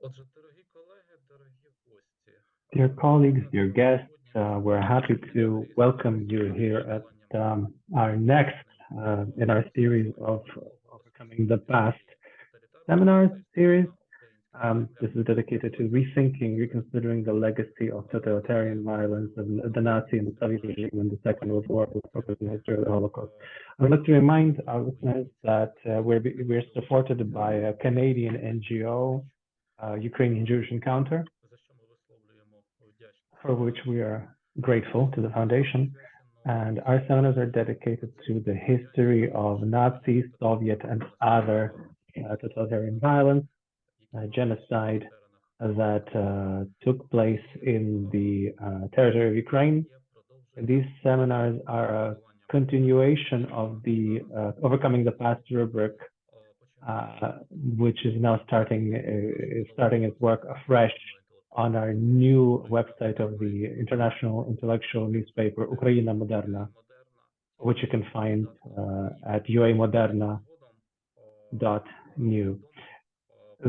Отже, дорогі колеги, дорогі гості, Dear colleagues, dear guests, we're happy to welcome you here at our next in our series of Overcoming the Past seminars series. This is dedicated to rethinking, reconsidering the legacy of totalitarian violence of the Nazi and the Soviet regime in the Second World War, with focus on the history of the Holocaust. I would like to remind our listeners that we're supported by a Canadian NGO, Ukrainian Jewish Encounter, for which we are grateful to the foundation. And our seminars are dedicated to the history of Nazi, Soviet, and other totalitarian violence, genocide that took place in the territory of Ukraine. These seminars are a continuation of the Overcoming the Past rubric, which is now starting its work afresh on our new website of the international intellectual newspaper Україна Модерна, which you can find at uamoderna.new.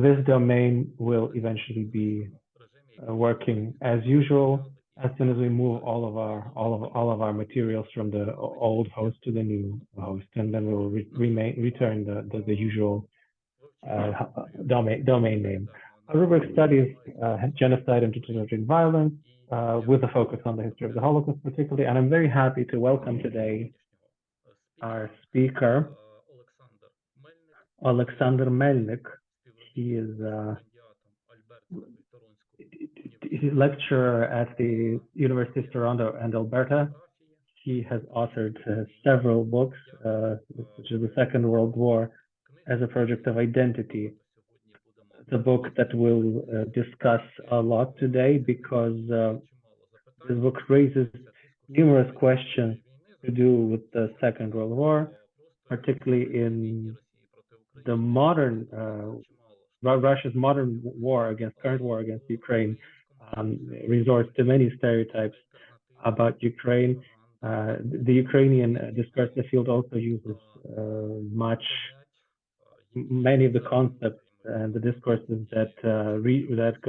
This domain will eventually be working as usual as soon as we move all of our materials from the old host to the new host, and then we will return the usual domain name. Our rubric studies genocide and totalitarian violence with a focus on the history of the Holocaust particularly, and I'm very happy to welcome today our speaker, Олександр Мельник. He is a lecturer at the University of Toronto and Alberta. He has authored several books, such as The Second World War as a Project of Identity. It's a book that we'll discuss a lot today because this book raises numerous questions to do with the Second World War, particularly in the modern Russia's modern current war against Ukraine resorts to many stereotypes about Ukraine. The Ukrainian discursive field also uses many of the concepts and the discourses that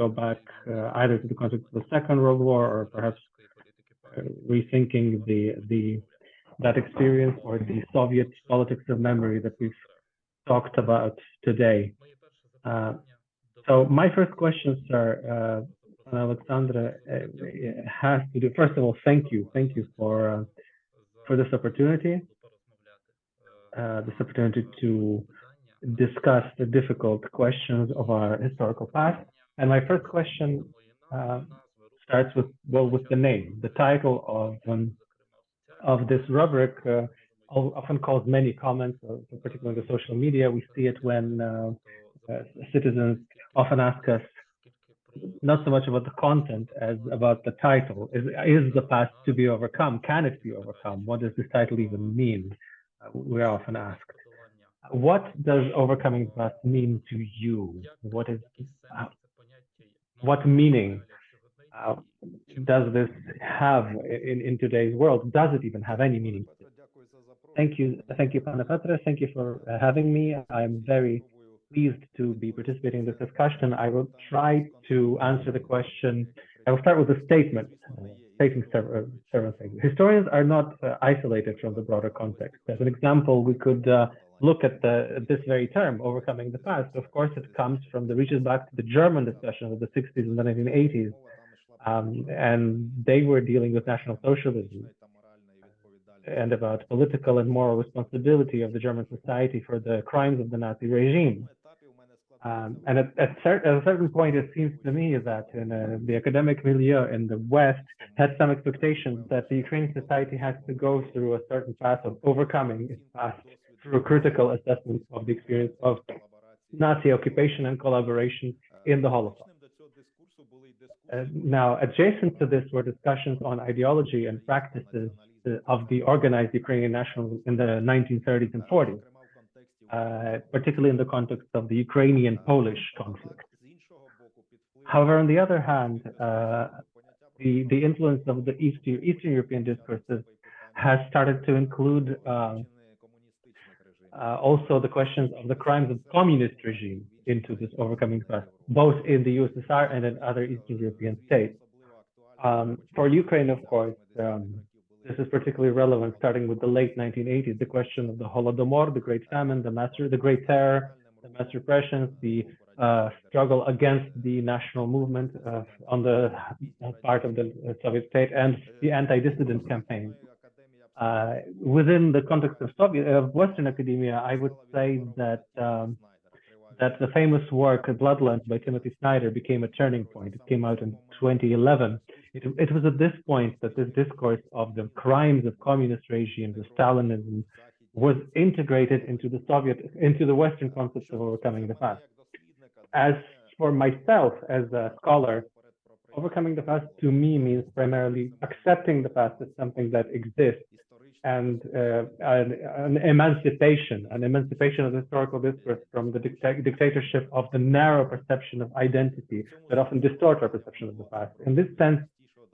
go back either to the context of the Second World War or perhaps rethinking that experience or the Soviet politics of memory that we've talked about today. So my first question, sir, Alexandra, has to do. First of all, thank you for this opportunity to discuss the difficult questions of our historical past. And my first question starts with the name. The title of this rubric often calls many comments, particularly on the social media. We see it when citizens often ask us not so much about the content as about the title. Is the past to be overcome? Can it be overcome? What does this title even mean? We're often asked. What does overcoming the past mean to you? What meaning does this have in today's world? Does it even have any meaning? Thank you, Pana Petra. Thank you for having me. I'm very pleased to be participating in this discussion. I will try to answer the question. I will start with a statement, stating several things. Historians are not isolated from the broader context. As an example, we could look at this very term, overcoming the past. Of course, it reaches back to the German discussions of the 60s and the 1980s. And they were dealing with National Socialism and about political and moral responsibility of the German society for the crimes of the Nazi regime. And at a certain point, it seems to me that the academic milieu in the West had some expectations that the Ukrainian society has to go through a certain path of overcoming its past through a critical assessment of the experience of Nazi occupation and collaboration in the Holocaust. Now, adjacent to this were discussions on ideology and practices of the organized Ukrainian nationalism in the 1930s and 40s, particularly in the context of the Ukrainian-Polish conflict. However, on the other hand, the influence of the Eastern European discourses has started to include also the questions of the crimes of communist regime into this overcoming the past, both in the USSR and in other Eastern European states. For Ukraine, of course, this is particularly relevant starting with the late 1980s, the question of the Holodomor, the Great Famine, the Great Terror, the mass repressions, the struggle against the national movement on the part of the Soviet state, and the anti-dissident campaign. Within the context of Western academia, I would say that that the famous work Bloodlands by Timothy Snyder became a turning point. It came out in 2011. It was at this point that this discourse of the crimes of communist regimes, of Stalinism, was integrated into the Western concepts of overcoming the past. As for myself, as a scholar, overcoming the past to me means primarily accepting the past as something that exists, and an emancipation of the historical discourse from the dictatorship of the narrow perception of identity that often distort our perception of the past. In this sense,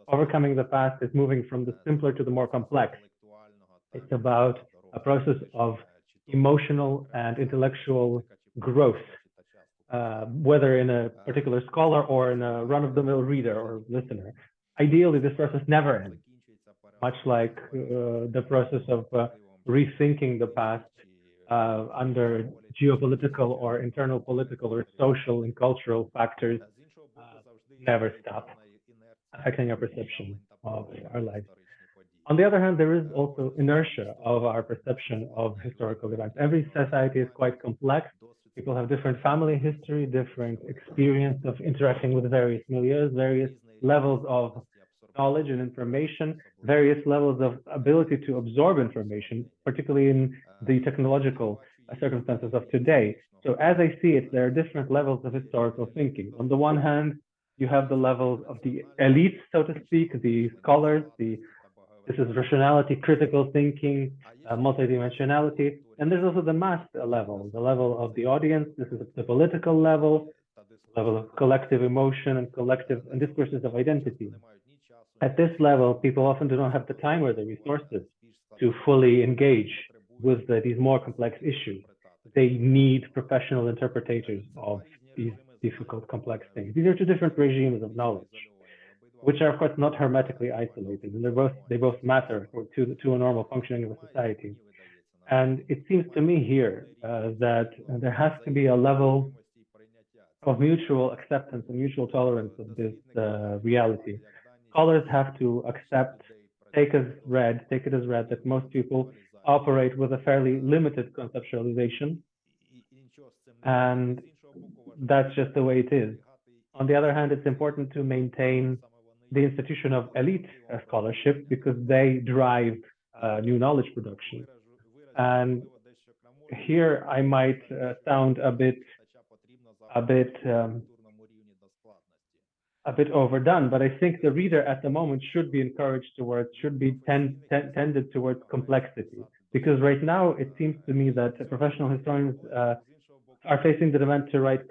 overcoming the past is moving from the simpler to the more complex. It's about a process of emotional and intellectual growth, whether in a particular scholar or in a run-of-the-mill reader or listener. Ideally, this process never ends, much like the process of rethinking the past under geopolitical or internal political or social and cultural factors never stop affecting our perception of our lives. On the other hand, there is also inertia of our perception of historical events. Every society is quite complex. People have different family history, different experience of interacting with various milieux, various levels of knowledge and information, various levels of ability to absorb information, particularly in the technological circumstances of today. So as I see it, there are different levels of historical thinking. On the one hand, you have the levels of the elite, so to speak, the scholars, this is rationality, critical thinking, multidimensionality. And there's also the mass level, the level of the audience. This is the political level of collective emotion and collective and discourses of identity. At this level, people often do not have the time or the resources to fully engage with these more complex issues. They need professional interpreters of these difficult, complex things. These are two different regimes of knowledge, which are, of course, not hermetically isolated, and they both matter to a normal functioning of a society. And it seems to me here that there has to be a level of mutual acceptance and mutual tolerance of this reality. Scholars have to accept, take it as read that most people operate with a fairly limited conceptualization, and that's just the way it is. On the other hand, it's important to maintain the institution of elite scholarship because they drive new knowledge production. And here I might sound a bit overdone, but I think the reader at the moment should be encouraged towards, should be tended towards complexity. Because right now, it seems to me that professional historians are facing the demand to write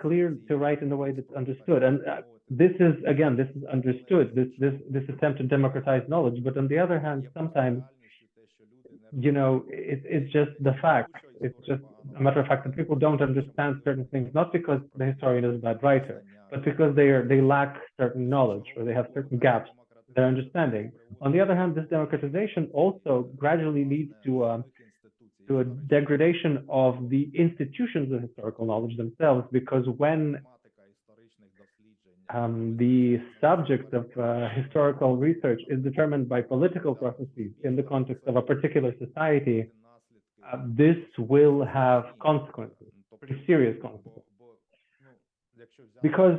in a way that's understood. And this is understood, this attempt to democratize knowledge. But on the other hand, sometimes, it's just the fact. It's just a matter of fact that people don't understand certain things, not because the historian is a bad writer, but because they lack certain knowledge or they have certain gaps in their understanding. On the other hand, this democratization also gradually leads to a degradation of the institutions of historical knowledge themselves, because when the subject of historical research is determined by political processes in the context of a particular society, this will have consequences, pretty serious consequences. Because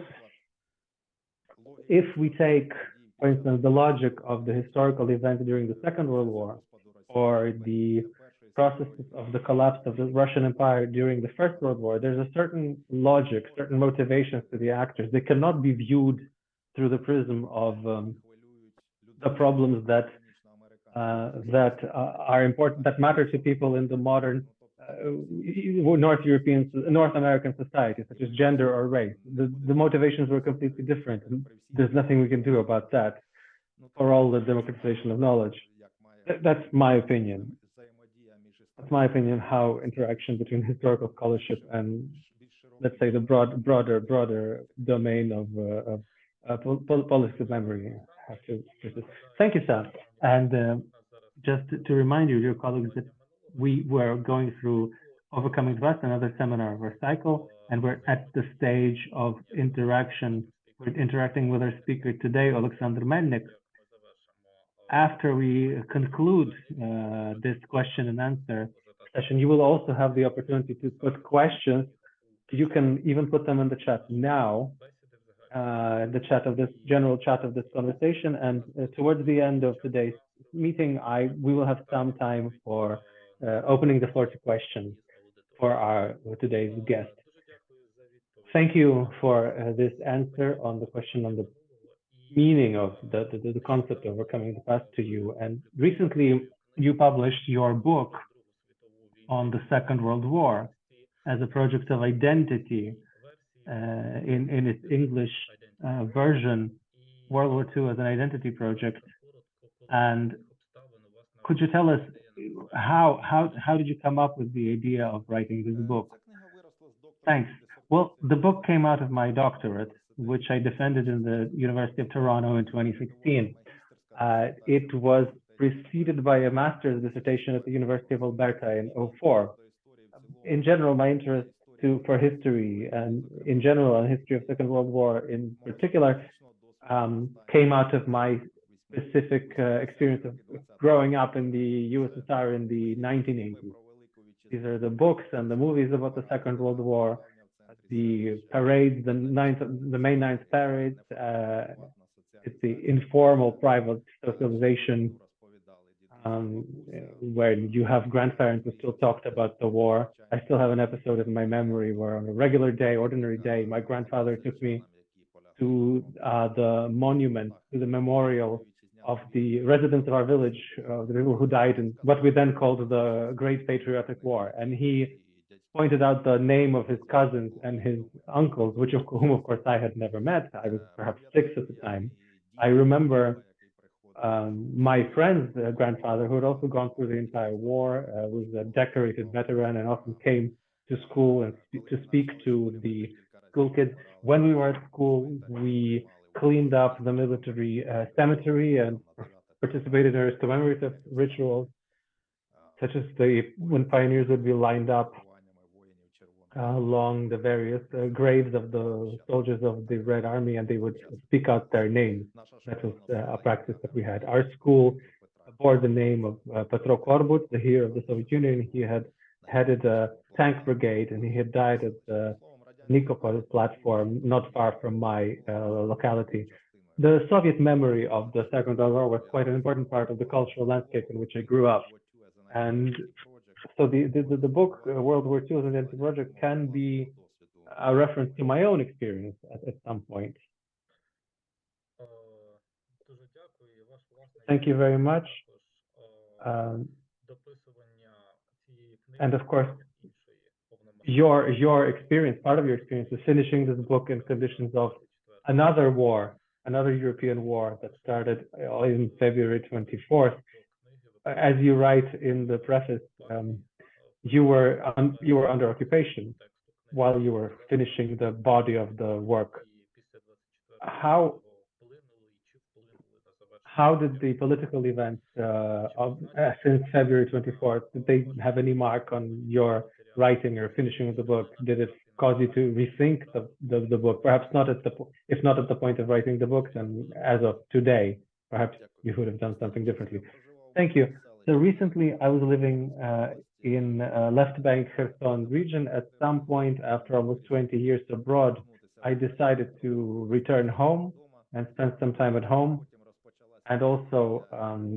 if we take, for instance, the logic of the historical event during the Second World War, or the processes of the collapse of the Russian Empire during the First World War, there's a certain logic, certain motivations to the actors. They cannot be viewed through the prism of the problems that are important, that matter to people in the modern North American society, such as gender or race. The motivations were completely different, and there's nothing we can do about that for all the democratization of knowledge. That's my opinion. that's my opinion, how interaction between historical scholarship and, let's say, the broader domain of political memory have to persist. Thank you, Sam. And just to remind you, dear colleagues, that we were going through Overcoming Trust, another seminar of our cycle, and we're at the stage of interaction. We're interacting with our speaker today, Олександр Мельник. After we conclude this question and answer session, you will also have the opportunity to put questions. You can even put them in the chat now, the chat of this general chat of this conversation. And towards the end of today's meeting, we will have some time for opening the floor to questions for our today's guest. Thank you for this answer on the question on the meaning of the concept of overcoming the past to you. And recently you published your book on the Second World War as a project of identity in its English version, World War II as an identity project. And could you tell us how did you come up with the idea of writing this book? Thanks. Well, the book came out of my doctorate, which I defended in the University of Toronto in 2016. It was preceded by a master's dissertation at the University of Alberta in 2004. In general, my interest for history and in general and history of Second World War in particular came out of my specific experience of growing up in the USSR in the 1980s. These are the books and the movies about the Second World War, the parades, the May 9th parades. It's the informal private socialization where you have grandparents who still talked about the war. I still have an episode in my memory where on a regular day, ordinary day, my grandfather took me to the monument, to the memorial of the residents of our village, the people who died in what we then called the Great Patriotic War. And he pointed out the name of his cousins and his uncles, whom of course I had never met. I was perhaps 6 at the time. I remember my friend's grandfather, who had also gone through the entire war, was a decorated veteran and often came to school and to speak to the school kids. When we were at school, we cleaned up the military cemetery and participated in commemorative rituals, such as when pioneers would be lined up along the various graves of the soldiers of the Red Army, and they would speak out their names. That was a practice that we had. Our school bore the name of Petro, the hero of the Soviet Union. He had headed a tank brigade, and he had died at the Nikopol platform, not far from my locality. The Soviet memory of the Second World War was quite an important part of the cultural landscape in which I grew up. And so the book, World War II as an Identity Project, can be a reference to my own experience at some point. Thank you very much. And of course, your experience, part of your experience is finishing this book in conditions of another war, another European war that started in February 24th. As you write in the preface, you were under occupation while you were finishing the body of the work. How did the political events since February 24th, did they have any mark on your writing or finishing of the book? Did it cause you to rethink the book? Perhaps not if not at the point of writing the books, and as of today, perhaps you would have done something differently. Thank you. So recently I was living in left bank Kherson region. At some point after almost 20 years abroad, I decided to return home and spend some time at home. And also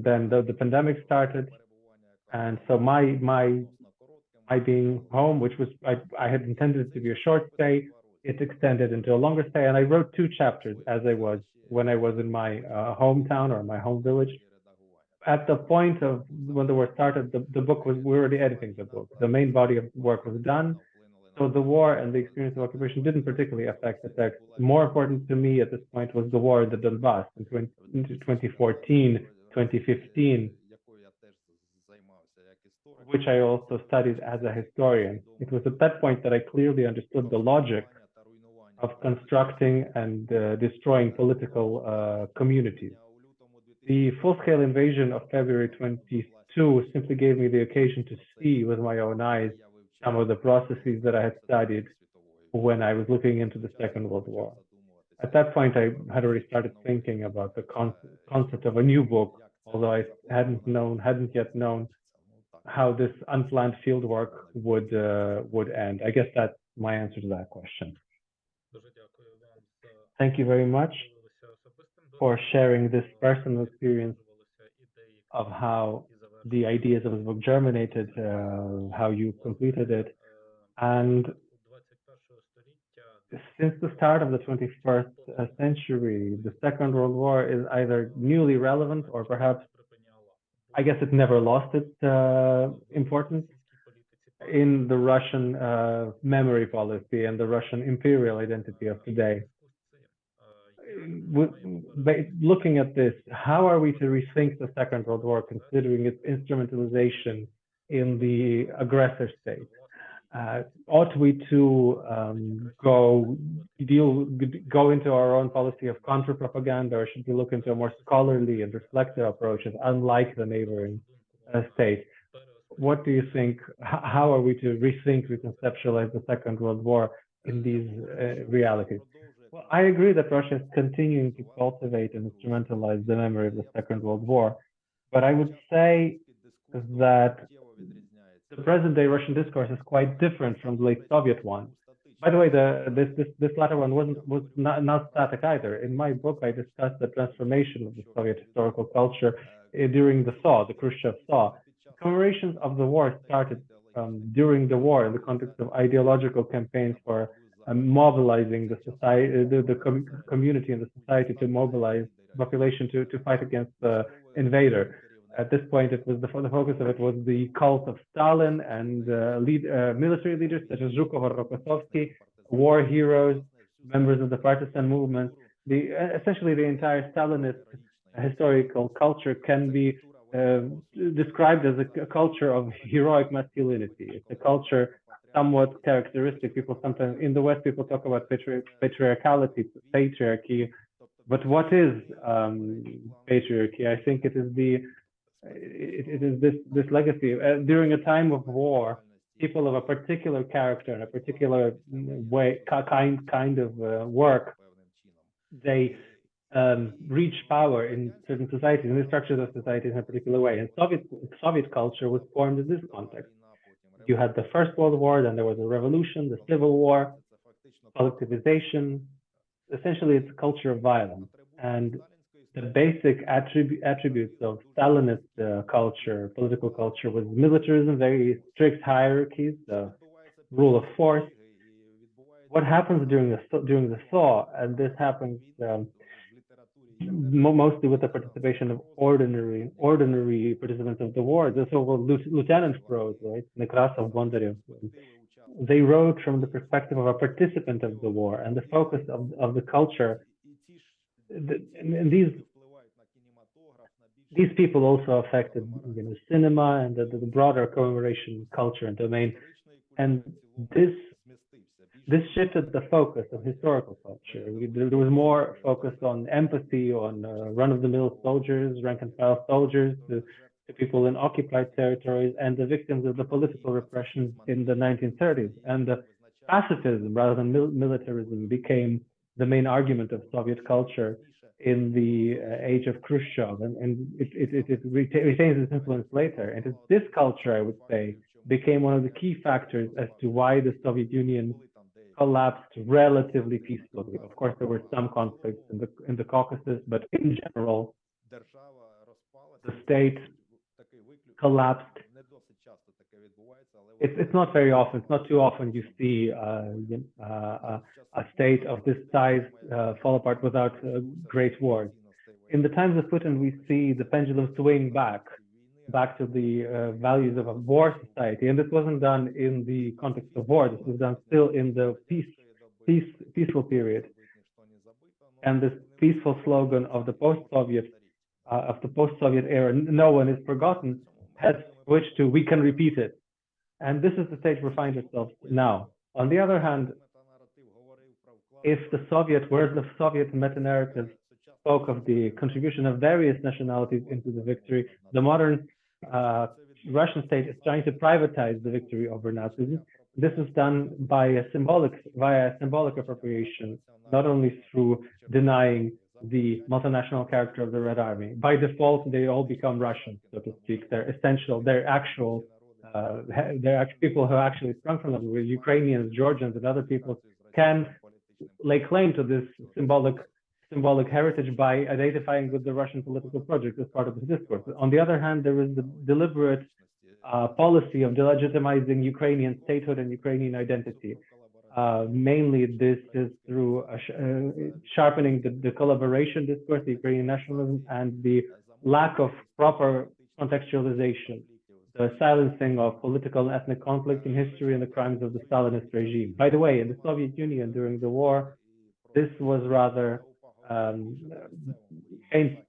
then the pandemic started. And so my being home, which was, I had intended it to be a short stay, it extended into a longer stay. And I wrote 2 chapters when I was in my hometown or my home village. At the point of when the war started, the book we were already editing the book. The main body of work was done. So the war and the experience of occupation didn't particularly affect the text. More important to me at this point was the war in the Donbass in 2014, 2015, which I also studied as a historian. It was at that point that I clearly understood the logic of constructing and destroying political communities. The full-scale invasion of February 22 simply gave me the occasion to see with my own eyes some of the processes that I had studied when I was looking into the Second World War. At that point, I had already started thinking about the concept of a new book, although I hadn't yet known how this unplanned fieldwork would end. I guess that's my answer to that question. Thank you very much for sharing this personal experience of how the ideas of the book germinated, how you completed it. And since the start of the 21st century, the Second World War is either newly relevant or perhaps, I guess it never lost its importance in the Russian memory policy and the Russian imperial identity of today. Looking at this, how are we to rethink the Second World War, considering its instrumentalization in the aggressor state? Ought we to go into our own policy of counter-propaganda, or should we look into a more scholarly and reflective approach, unlike the neighboring state? What do you think? How are we to rethink, reconceptualize the Second World War in these realities? Well, I agree that Russia is continuing to cultivate and instrumentalize the memory of the Second World War, but I would say that the present-day Russian discourse is quite different from the late Soviet one. By the way, this latter one was not static either. In my book, I discussed the transformation of the Soviet historical culture during the thaw, the Khrushchev thaw. Commemorations of the war started during the war in the context of ideological campaigns for mobilizing the society, the community and the society to mobilize the population to fight against the invader. At this point, it was the focus of it was the cult of Stalin and military leaders such as Zhukov or Rokossovsky, war heroes, members of the partisan movement. Essentially, the entire Stalinist historical culture can be described as a culture of heroic masculinity. It's a culture somewhat characteristic. People sometimes in the West, people talk about patriarchality, patriarchy. But what is patriarchy? I think it is this legacy. During a time of war, people of a particular character and a particular way, kind of work, they reach power in certain societies, and they structure those societies in a particular way. And Soviet culture was formed in this context. You had the First World War, then there was a revolution, the Civil War, collectivization. Essentially, it's a culture of violence. And the basic attributes of Stalinist culture, political culture, was militarism, very strict hierarchies, the rule of force. What happens during the thaw, and this happens mostly with the participation of ordinary participants of the war, the so-called lieutenant prose, right? Nekrasov, Bondarev. They wrote from the perspective of a participant of the war, and the focus of the culture. And these people also affected, cinema and the broader commemoration culture and domain. And this shifted the focus of historical culture. There was more focus on empathy, on run-of-the-mill soldiers, rank-and-file soldiers, to people in occupied territories, and the victims of the political repression in the 1930s. And the pacifism, rather than militarism, became the main argument of Soviet culture in the age of Khrushchev, and it retains its influence later. And this culture, I would say, became one of the key factors as to why the Soviet Union collapsed relatively peacefully. Of course, there were some conflicts in the Caucasus, but in general, the state collapsed. It's not very often. It's not too often you see a state of this size fall apart without great wars. In the times of Putin, we see the pendulum swing back to the values of a war society, and this wasn't done in the context of war. This was done still in the peaceful period. And this peaceful slogan of the post-Soviet era, "No one is forgotten," has switched to we can repeat it. And this is the stage we find ourselves now. On the other hand, if the Soviet meta-narrative spoke of the contribution of various nationalities into the victory, the modern Russian state is trying to privatize the victory over Nazism. This is done via symbolic appropriation, not only through denying the multinational character of the Red Army. By default, they all become Russian, so to speak. They're essential, they're people who actually sprung from them, where Ukrainians, Georgians, and other people can lay claim to this symbolic heritage by identifying with the Russian political project as part of the discourse. On the other hand, there is the deliberate policy of delegitimizing Ukrainian statehood and Ukrainian identity. Mainly, this is through sharpening the collaboration discourse, the Ukrainian nationalism, and the lack of proper contextualization, the silencing of political and ethnic conflict in history and the crimes of the Stalinist regime. By the way, in the Soviet Union during the war, this was rather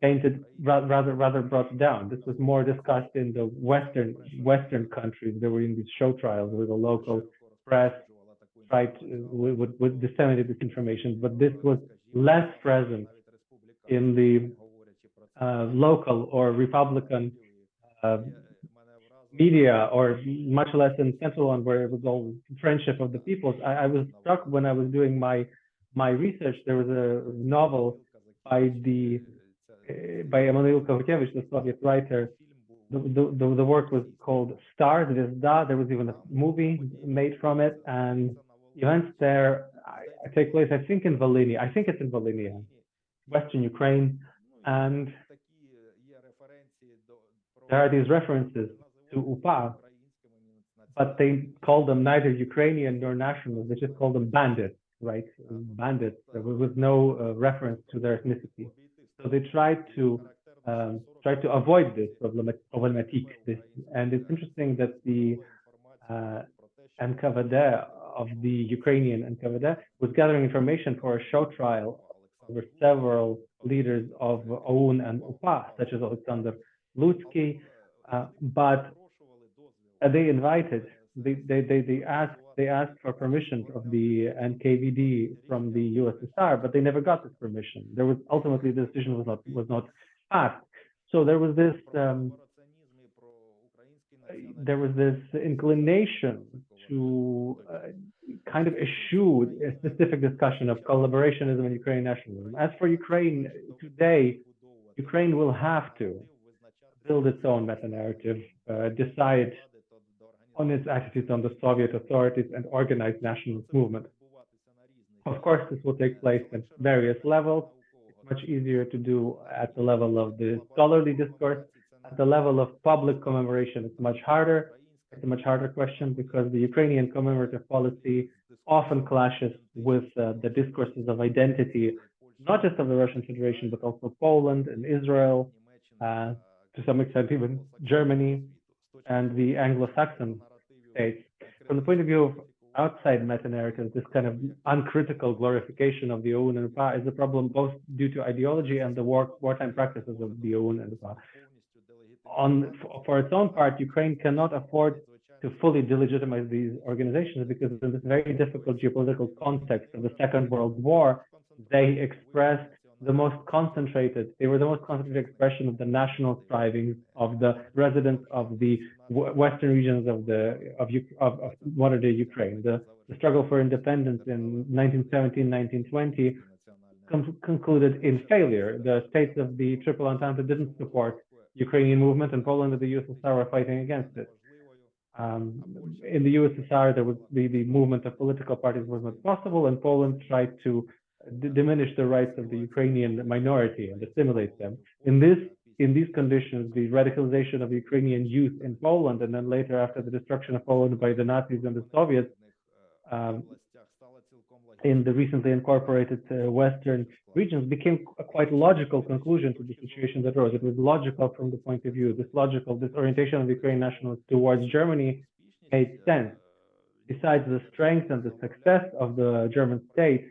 painted, rather brought down. This was more discussed in the Western countries. There were in these show trials where the local press would disseminate this information, but this was less present in the local or Republican media, or much less in central one, where it was all friendship of the peoples. I was struck when I was doing my research. There was a novel by Emanuel Kavakevich, the Soviet writer. The work was called Star, Zvezda. There was even a movie made from it, and events there take place, I think, in Volhynia. I think it's in Volhynia, Western Ukraine, and there are these references to UPA, but they call them neither Ukrainian nor nationals. They just call them bandits, right? Bandits, with no reference to their ethnicity. So they tried to avoid this problematique. And it's interesting that the NKVD of the Ukrainian NKVD was gathering information for a show trial over several leaders of OUN and UPA, such as Oleksandr Lutsky, but they asked for permission of the NKVD from the USSR, but they never got this permission. There was ultimately the decision was not passed. So there was this inclination to kind of eschew a specific discussion of collaborationism and Ukrainian nationalism. As for Ukraine today, Ukraine will have to build its own meta-narrative, decide on its attitudes on the Soviet authorities, and organize nationalist movement. Of course, this will take place at various levels. It's much easier to do at the level of the scholarly discourse. At the level of public commemoration, it's much harder. It's a much harder question because the Ukrainian commemorative policy often clashes with the discourses of identity, not just of the Russian Federation, but also Poland and Israel, to some extent even Germany and the Anglo-Saxon states. From the point of view of outside meta-narratives, this kind of uncritical glorification of the OUN and UPA is a problem both due to ideology and the wartime practices of the OUN and UPA. For its own part, Ukraine cannot afford to fully delegitimize these organizations because in this very difficult geopolitical context of the Second World War, they expressed the most concentrated expression of the national strivings of the residents of the western regions of modern-day Ukraine. The struggle for independence in 1917, 1920 concluded in failure. The states of the Triple Entente didn't support Ukrainian movement, and Poland and the USSR were fighting against it. In the USSR, there was the movement of political parties was not possible, and Poland tried to diminish the rights of the Ukrainian minority and assimilate them. In these conditions, the radicalization of Ukrainian youth in Poland, and then later after the destruction of Poland by the Nazis and the Soviets, in the recently incorporated Western regions, became a quite logical conclusion to the situation that arose. It was logical from the point of view. This orientation of Ukrainian nationalists towards Germany made sense. Besides the strength and the success of the German state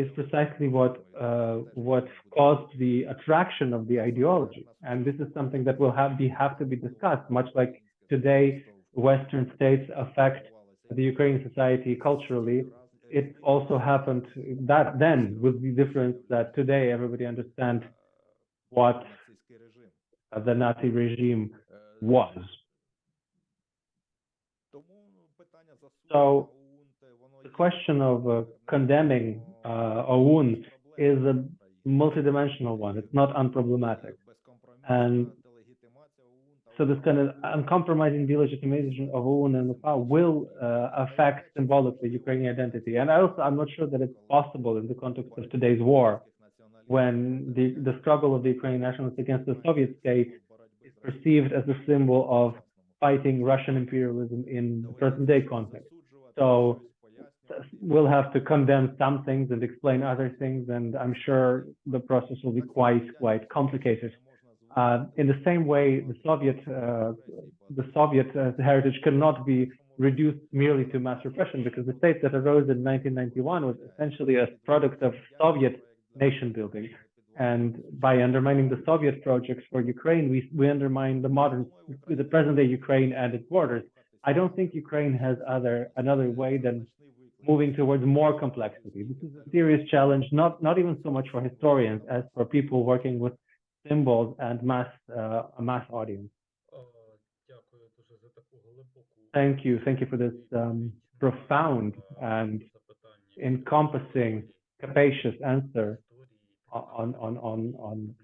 is precisely what caused the attraction of the ideology. And this is something that will have to be discussed, much like today Western states affect the Ukrainian society culturally. It also happened that then, with the difference that today everybody understands what the Nazi regime was. So the question of condemning OUN is a multidimensional one. It's not unproblematic. And so this kind of uncompromising delegitimization of OUN and UPA will affect symbolically Ukrainian identity. And I'm not sure that it's possible in the context of today's war, when the struggle of the Ukrainian nationalists against the Soviet state is perceived as a symbol of fighting Russian imperialism in the present-day context. So we'll have to condemn some things and explain other things, and I'm sure the process will be quite complicated. In the same way, the Soviet heritage cannot be reduced merely to mass repression, because the state that arose in 1991 was essentially a product of Soviet nation building. And by undermining the Soviet projects for Ukraine, we undermine the present-day Ukraine and its borders. I don't think Ukraine has another way than moving towards more complexity. This is a serious challenge, not even so much for historians as for people working with symbols and a mass audience. Thank you for this profound and encompassing, capacious answer on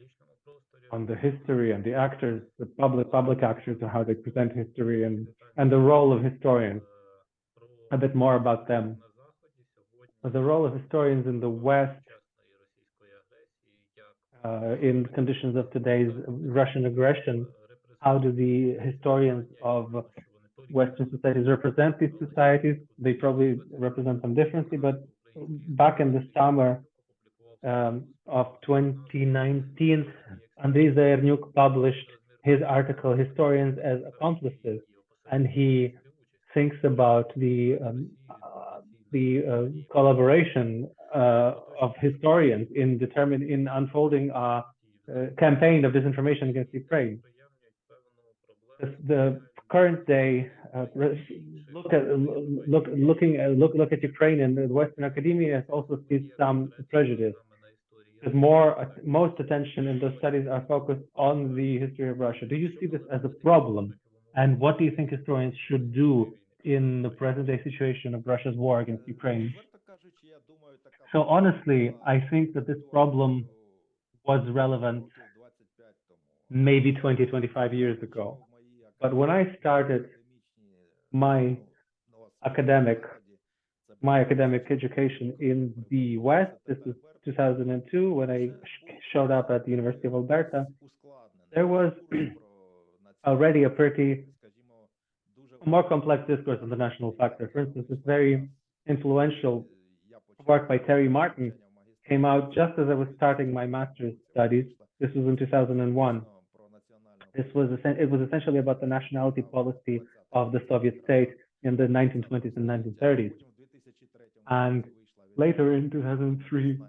the history and the actors, the public actors, and how they present history, and the role of historians. A bit more about them. The role of historians in the West in conditions of today's Russian aggression. How do the historians of Western societies represent these societies? They probably represent them differently, but back in the summer of 2019, Andriy Zayarnyuk published his article, Historians as Accomplices, and he thinks about the collaboration of historians in unfolding a campaign of disinformation against Ukraine. The current day look at Ukraine and the Western academia also sees some prejudice. Because most attention in those studies are focused on the history of Russia. Do you see this as a problem? And what do you think historians should do in the present-day situation of Russia's war against Ukraine? So honestly, I think that this problem was relevant maybe 20, 25 years ago. But when I started my academic education in the West, this was 2002, when I showed up at the University of Alberta, there was already a more complex discourse on the national factor. For instance, this very influential work by Terry Martin came out just as I was starting my master's studies. This was in 2001. It was essentially about the nationality policy of the Soviet state in the 1920s and 1930s. And later in 2003,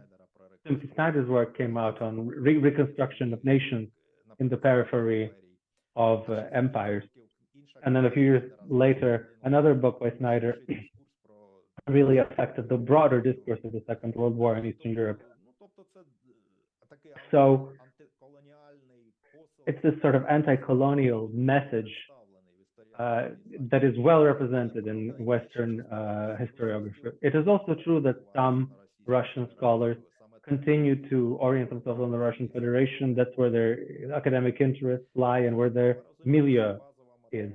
Timothy Snyder's work came out on reconstruction of nations in the periphery of empires. And then a few years later, another book by Snyder really affected the broader discourse of the Second World War in Eastern Europe. So it's this sort of anti-colonial message that is well represented in Western historiography. It is also true that some Russian scholars continue to orient themselves on the Russian Federation. That's where their academic interests lie and where their milieu is.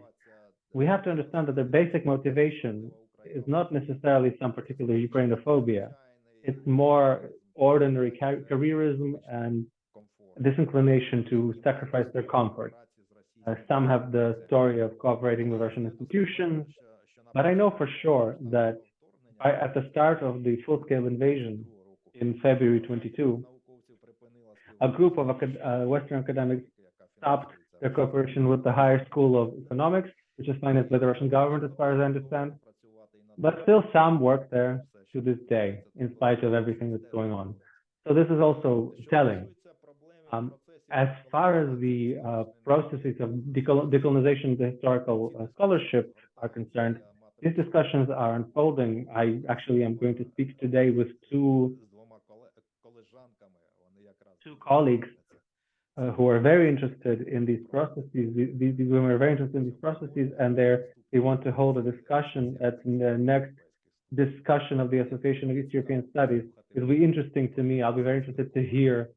We have to understand that their basic motivation is not necessarily some particular Ukrainophobia. It's more ordinary careerism and disinclination to sacrifice their comfort. Some have the story of cooperating with Russian institutions, but I know for sure that at the start of the full-scale invasion in February 22, a group of Western academics stopped their cooperation with the Higher School of Economics, which is financed by the Russian government, as far as I understand. But still some work there. to this day, in spite of everything that's going on. So this is also telling. As far as the processes of decolonization, the historical scholarship are concerned, these discussions are unfolding. I actually am going to speak today with two colleagues who are very interested in these processes. These women are very interested in these processes, and they want to hold a discussion at the next discussion of the Association of East European Studies. It'll be interesting to me. I'll be very interested to hear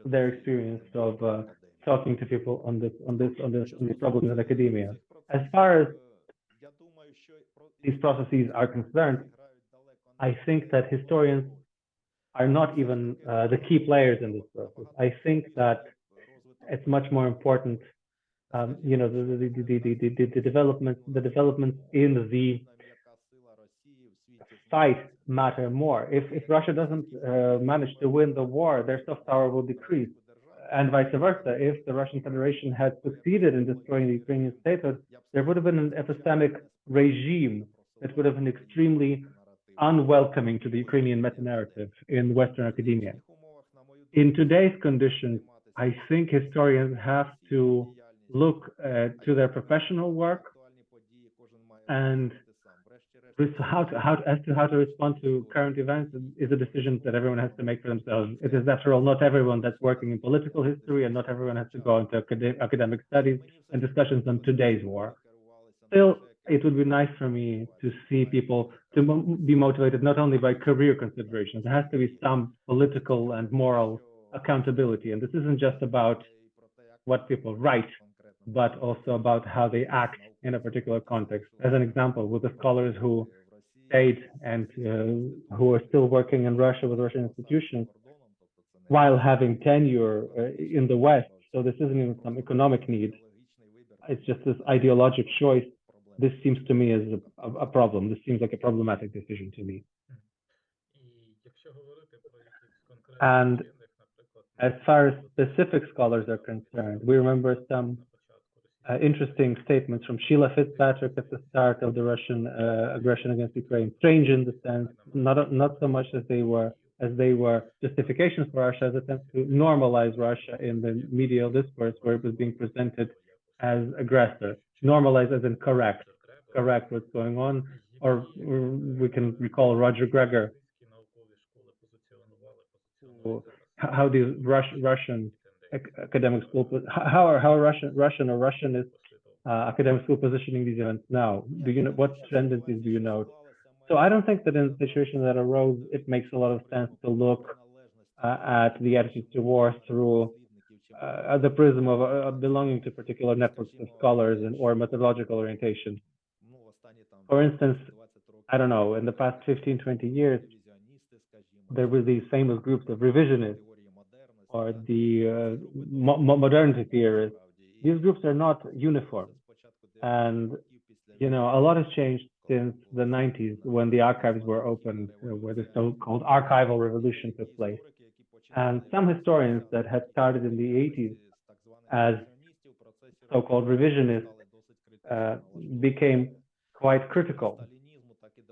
their experience of talking to people on these problems in academia. As far as these processes are concerned, I think that historians are not even the key players in this process. I think that it's much more important, you know, the developments in the fight matter more. If Russia doesn't manage to win the war, their soft power will decrease, and vice versa. If the Russian Federation had succeeded in destroying the Ukrainian statehood, there would have been an epistemic regime that would have been extremely unwelcoming to the Ukrainian meta-narrative in Western academia. In today's conditions, I think historians have to look to their professional work and how to respond to current events is a decision that everyone has to make for themselves. It is, after all, not everyone that's working in political history, and not everyone has to go into academic studies and discussions on today's war. Still, it would be nice for me to see people to be motivated not only by career considerations. There has to be some political and moral accountability, and this isn't just about what people write, but also about how they act in a particular context. As an example, with the scholars who stayed and who are still working in Russia with Russian institutions while having tenure in the West. So this isn't even some economic need. It's just this ideologic choice. This seems to me as a problem. This seems like a problematic decision to me. And as far as specific scholars are concerned, we remember some interesting statements from Sheila Fitzpatrick at the start of the Russian aggression against Ukraine. Strange in the sense, not so much as they were justifications for Russia, as attempts to normalize Russia in the medial discourse where it was being presented as aggressor. Normalize as in correct what's going on. Or we can recall Roger Gregor, how these Russian academic school, how Russianist academic school positioning these events now? Do you know what tendencies do you note? So I don't think that in the situation that arose, it makes a lot of sense to look at the attitudes to war through the prism of belonging to particular networks of scholars or methodological orientation. For instance, I don't know, in the past 15, 20 years, there were these famous groups of revisionists or the modernity theorists. These groups are not uniform. And, you know, a lot has changed since the 90s when the archives were opened, where the so-called archival revolution took place. And some historians that had started in the 80s as so-called revisionists became quite critical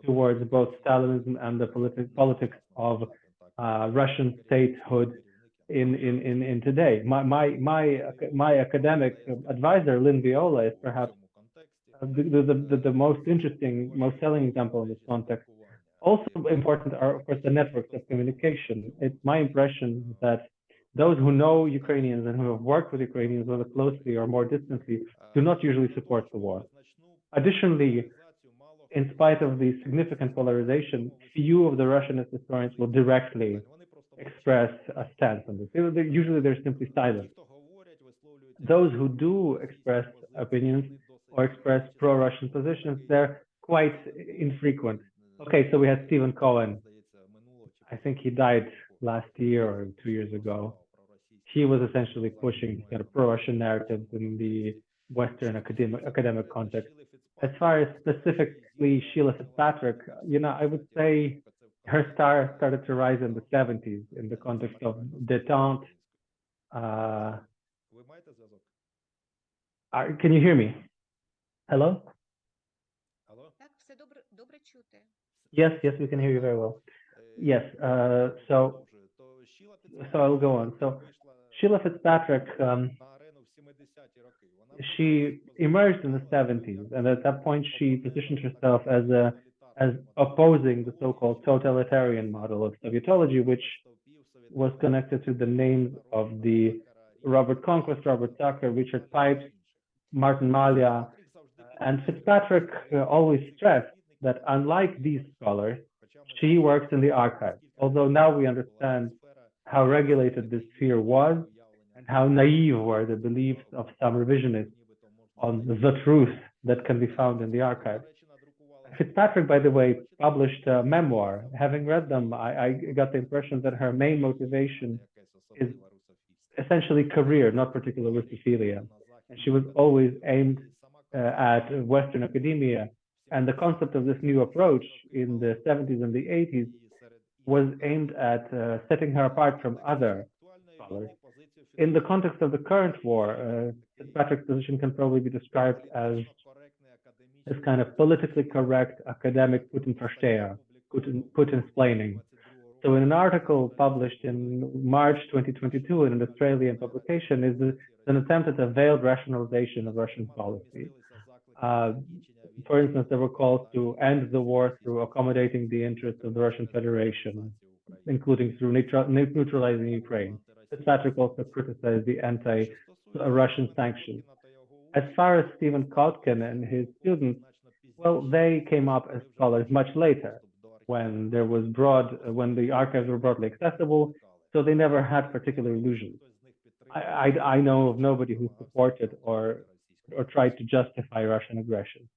towards both Stalinism and the politics of Russian statehood in today. My academic advisor, Lynn Viola, is perhaps the most interesting, most telling example in this context. Also important are, of course, the networks of communication. It's my impression that those who know Ukrainians and who have worked with Ukrainians, whether closely or more distantly, do not usually support the war. Additionally, in spite of the significant polarization, few of the Russianist historians will directly express a stance on this. Usually they're simply silent. Those who do express opinions or express pro-Russian positions, they're quite infrequent. Okay, so we had Stephen Cohen. I think he died last year or 2 years ago. He was essentially pushing kind of pro-Russian narratives in the Western academic context. As far as specifically Sheila Fitzpatrick, you know, I would say her star started to rise in the 70s in the context of détente. Can you hear me? Hello? Так, все добре чути. Yes, we can hear you very well. Yes, so I'll go on. So Sheila Fitzpatrick, she emerged in the 70s, and at that point she positioned herself as opposing the so-called totalitarian model of Sovietology, which was connected to the names of the Robert Conquest, Robert Tucker, Richard Pipes, Martin Malia, and Fitzpatrick always stressed that unlike these scholars, she works in the archive. Although now we understand how regulated this sphere was and how naive were the beliefs of some revisionists on the truth that can be found in the archive. Fitzpatrick, by the way, published a memoir. Having read them, I got the impression that her main motivation is essentially career, not particular Russophilia. And she was always aimed at Western academia. And the concept of this new approach in the 70s and the 80s was aimed at setting her apart from other scholars. In the context of the current war, Fitzpatrick's position can probably be described as this kind of politically correct academic Putin-splaining. So in an article published in March 2022 in an Australian publication is an attempt at a veiled rationalization of Russian policy. For instance, there were calls to end the war through accommodating the interests of the Russian Federation, including through neutralizing Ukraine. Fitzpatrick also criticized the anti-Russian sanctions. As far as Stephen Kotkin and his students, well, they came up as scholars much later, when the archives were broadly accessible, so they never had particular illusions. I know of nobody who supported or tried to justify Russian aggression.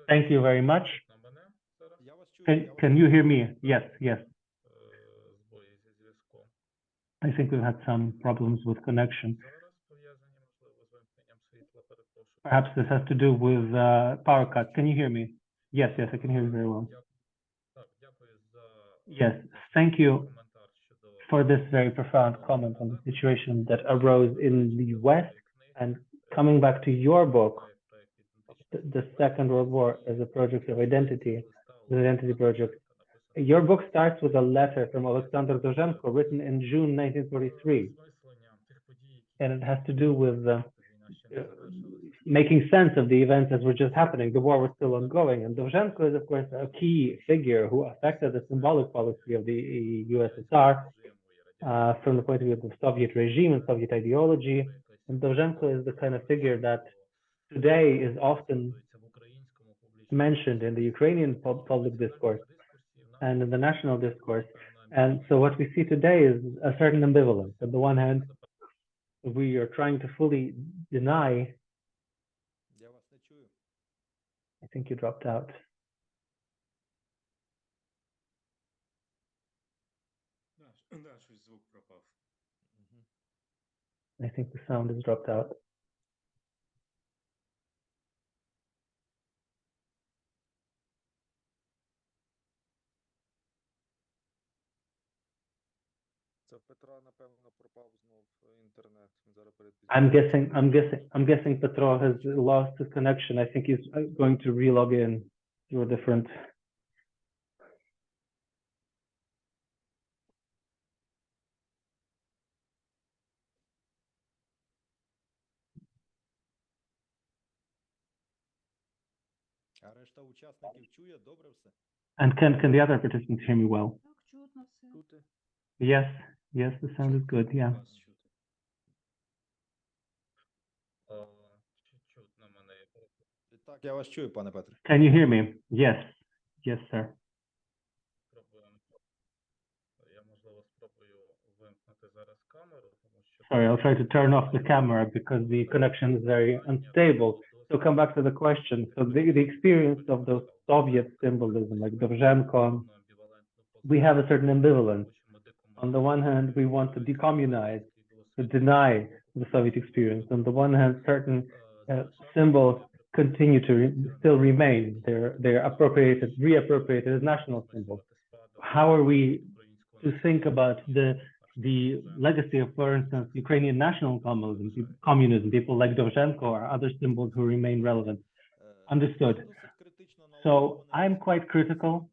Thank you very much. Can you hear me? Yes, yes. I think we've had some problems with connection. Perhaps this has to do with power cut. Can you hear me? Yes, yes, I can hear you very well. Yes, thank you for this very profound comment on the situation that arose in the West. And coming back to your book, The Second World War as a Project of Identity, the Identity Project, your book starts with a letter from Oleksandr Dolhanov written in June 1943. And it has to do with making sense of the events as were just happening. The war was still ongoing. And Dolhanov is, of course, a key figure who affected the symbolic policy of the USSR from the point of view of the Soviet regime and Soviet ideology. And Dolhanov is the kind of figure that today is often mentioned in the Ukrainian public discourse and in the national discourse. And so what we see today is a certain ambivalence. On the one hand, we are trying to fully deny. I think you dropped out. I think the sound has dropped out. I'm guessing Petro has lost his connection. I think he's going to re-log in through a different. And can the other participants hear me well? Yes, yes, the sound is good, yeah. Can you hear me? Yes, yes, sir. Sorry, I'll try to turn off the camera because the connection is very unstable. So come back to the question. So the experience of those Soviet symbolism, like Dolhanov, we have a certain ambivalence. On the one hand, we want to decommunize, to deny the Soviet experience. On the one hand, certain symbols continue to still remain. They're reappropriated as national symbols. How are we to think about the the legacy of, for instance, Ukrainian national communism, people like Dolhanov or other symbols who remain relevant. Understood. So I'm quite critical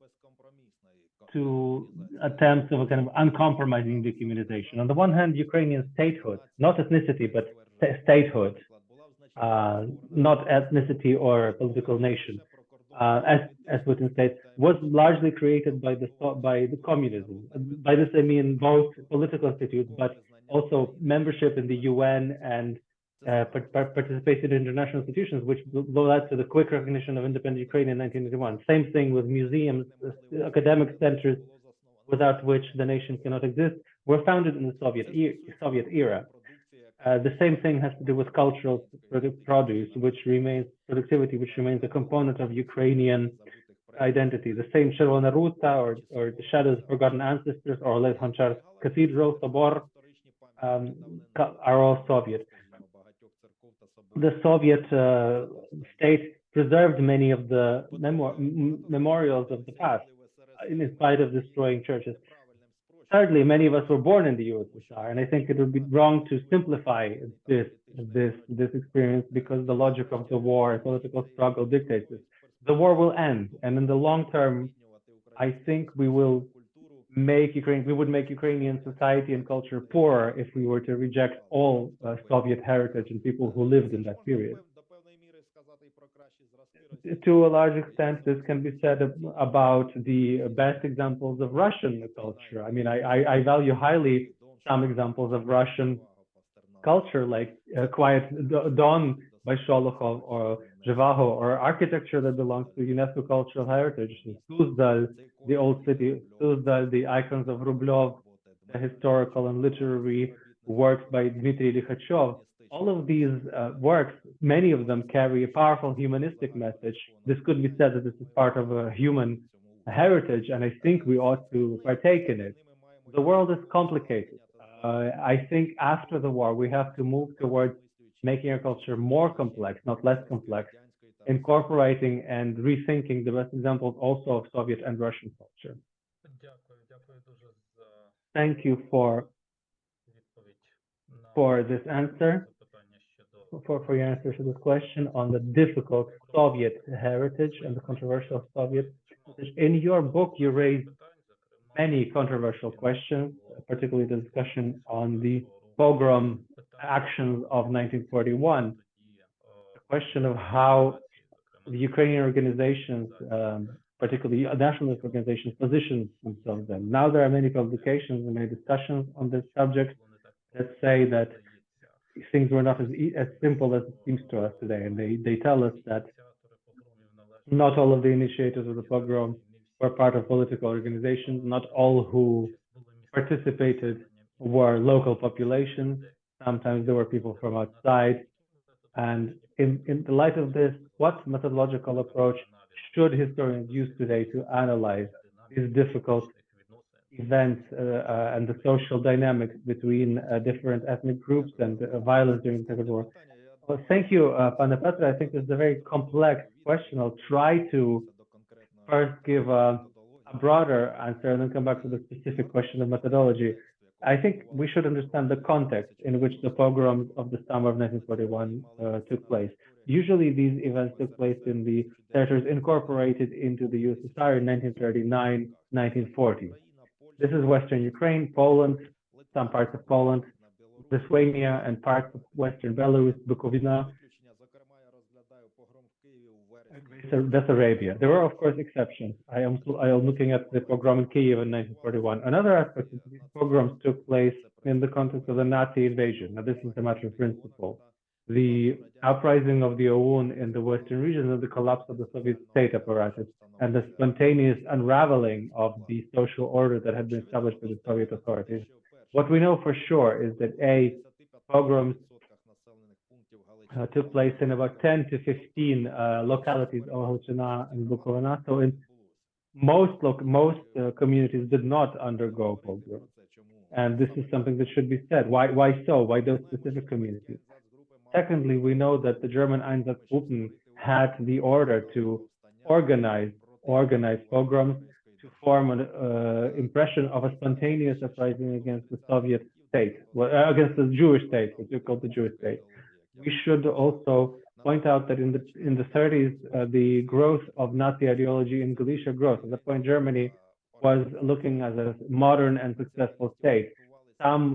to attempts of a kind of uncompromising dehumanization. On the one hand, Ukrainian statehood, not ethnicity, but statehood, not ethnicity or political nation, as Putin said, was largely created by the communism. By this I mean both political institutes, but also membership in the UN and participation in international institutions, which led to the quick recognition of independent Ukraine in 1981. Same thing with museums, academic centers, without which the nation cannot exist, were founded in the Soviet era. The same thing has to do with cultural produce, which remains a component of Ukrainian identity. The same Червона Рута or the Shadows of Forgotten Ancestors or Lev Honchar's Cathedral, Sobor, are all Soviet. The Soviet state preserved many of the memorials of the past, in spite of destroying churches. Thirdly, many of us were born in the USSR, and I think it would be wrong to simplify this experience because the logic of the war and political struggle dictates this. The war will end, and in the long term, I think we would make Ukrainian society and culture poorer if we were to reject all Soviet heritage and people who lived in that period. To a large extent, this can be said about the best examples of Russian culture. I mean, I value highly some examples of Russian culture, like Quiet Dawn by Sholokhov or Zhivago, or architecture that belongs to UNESCO cultural heritage. Suzdal, the old city, Suzdal, the icons of Rublev, the historical and literary works by Dmitry Likhachov. All of these works, many of them carry a powerful humanistic message. This could be said that this is part of a human heritage, and I think we ought to partake in it. The world is complicated. I think after the war, we have to move towards making our culture more complex, not less complex, incorporating and rethinking the best examples also of Soviet and Russian culture. Thank you for this answer, for your answer to this question on the difficult Soviet heritage and the controversial Soviet heritage. In your book, you raised many controversial questions, particularly the discussion on the pogrom actions of 1941, the question of how the Ukrainian organizations, particularly nationalist organizations, position themselves in. Now there are many publications and many discussions on this subject that say that things were not as simple as it seems to us today, and they tell us that not all of the initiators of the pogrom were part of political organizations, not all who participated were local populations. Sometimes there were people from outside. And in the light of this, what methodological approach should historians use today to analyze these difficult events and the social dynamics between different ethnic groups and violence during the war? Well, thank you, Pana Petro. I think this is a very complex question. I'll try to first give a broader answer and then come back to the specific question of methodology. I think we should understand the context in which the pogroms of the summer of 1941 took place. Usually these events took place in the territories incorporated into the USSR in 1939, 1940. This is Western Ukraine, Poland, some parts of Poland, Lithuania, and parts of Western Belarus, Bukovina, Bessarabia. There were, of course, exceptions. I am looking at the pogrom in Kyiv in 1941. Another aspect of these pogroms took place in the context of the Nazi invasion. Now, this is a matter of principle. The uprising of the OUN in the Western regions and the collapse of the Soviet state apparatus and the spontaneous unraveling of the social order that had been established by the Soviet authorities. What we know for sure is that pogroms took place in about 10 to 15 localities of Galchina and Bukovina. So in most communities did not undergo pogroms. And this is something that should be said. Why so? Why those specific communities? Secondly, we know that the German Einsatzgruppen had the order to organize pogroms, to form an impression of a spontaneous uprising against the Soviet state, against the Jewish state, which we call the Jewish state. We should also point out that in the 30s, the growth of Nazi ideology in Galicia growth. At that point, Germany was looking as a modern and successful state. Some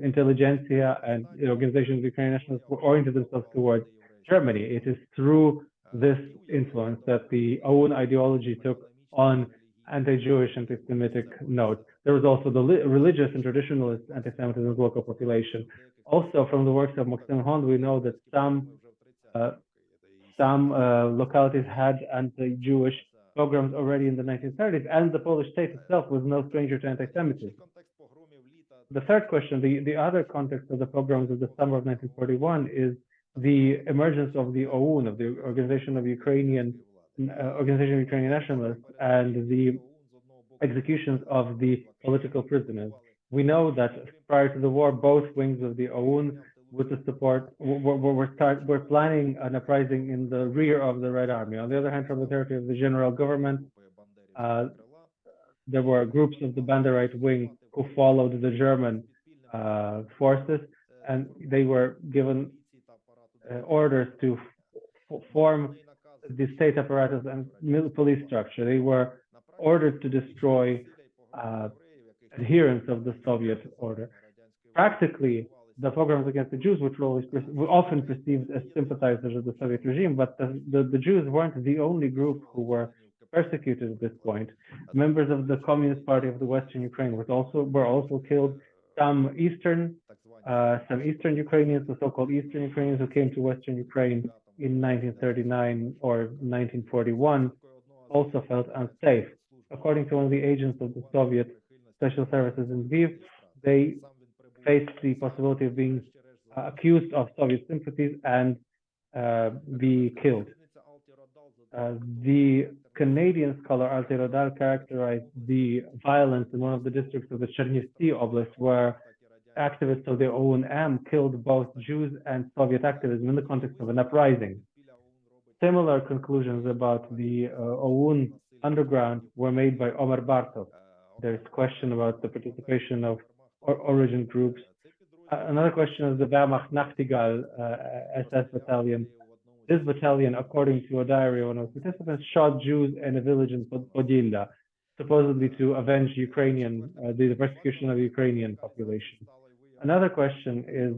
intelligentsia and organizations of Ukrainian nationalists were oriented themselves towards Germany. It is through this influence that the own ideology took on anti-Jewish, anti-Semitic notes. There was also the religious and traditionalist anti-Semitism of the local population. Also, from the works of Maxim Hond, we know that some localities had anti-Jewish pogroms already in the 1930s, and the Polish state itself was no stranger to anti-Semitism. The third question, the other context of the pogroms of the summer of 1941 is the emergence of the OUN, of the Organization of Ukrainian Nationalists, and the executions of the political prisoners. We know that prior to the war, both wings of the OUN, with the support, were planning an uprising in the rear of the Red Army. On the other hand, from the territory of the general government, there were groups of the Banderite wing who followed the German forces, and they were given orders to form the state apparatus and police structure. They were ordered to destroy adherents of the Soviet order. Practically, the pogroms against the Jews, which were often perceived as sympathizers of the Soviet regime, but the Jews weren't the only group who were persecuted at this point. Members of the Communist Party of the Western Ukraine were also killed. Some Eastern Ukrainians, the so-called Eastern Ukrainians who came to Western Ukraine in 1939 or 1941, also felt unsafe. According to one of the agents of the Soviet special services in Lviv, they faced the possibility of being accused of Soviet sympathies and be killed. The Canadian scholar Alti Rodal characterized the violence in one of the districts of the Chernivtsi Oblast, where activists of the OUN killed both Jews and Soviet activism in the context of an uprising. Similar conclusions about the OUN underground were made by Omer Bartov. There's question about the participation of origin groups. Another question is the Wehrmacht Nachtigall SS battalion. This battalion, according to a diary of one of the participants, shot Jews in a village in Podillia, supposedly to avenge the persecution of the Ukrainian population. Another question is,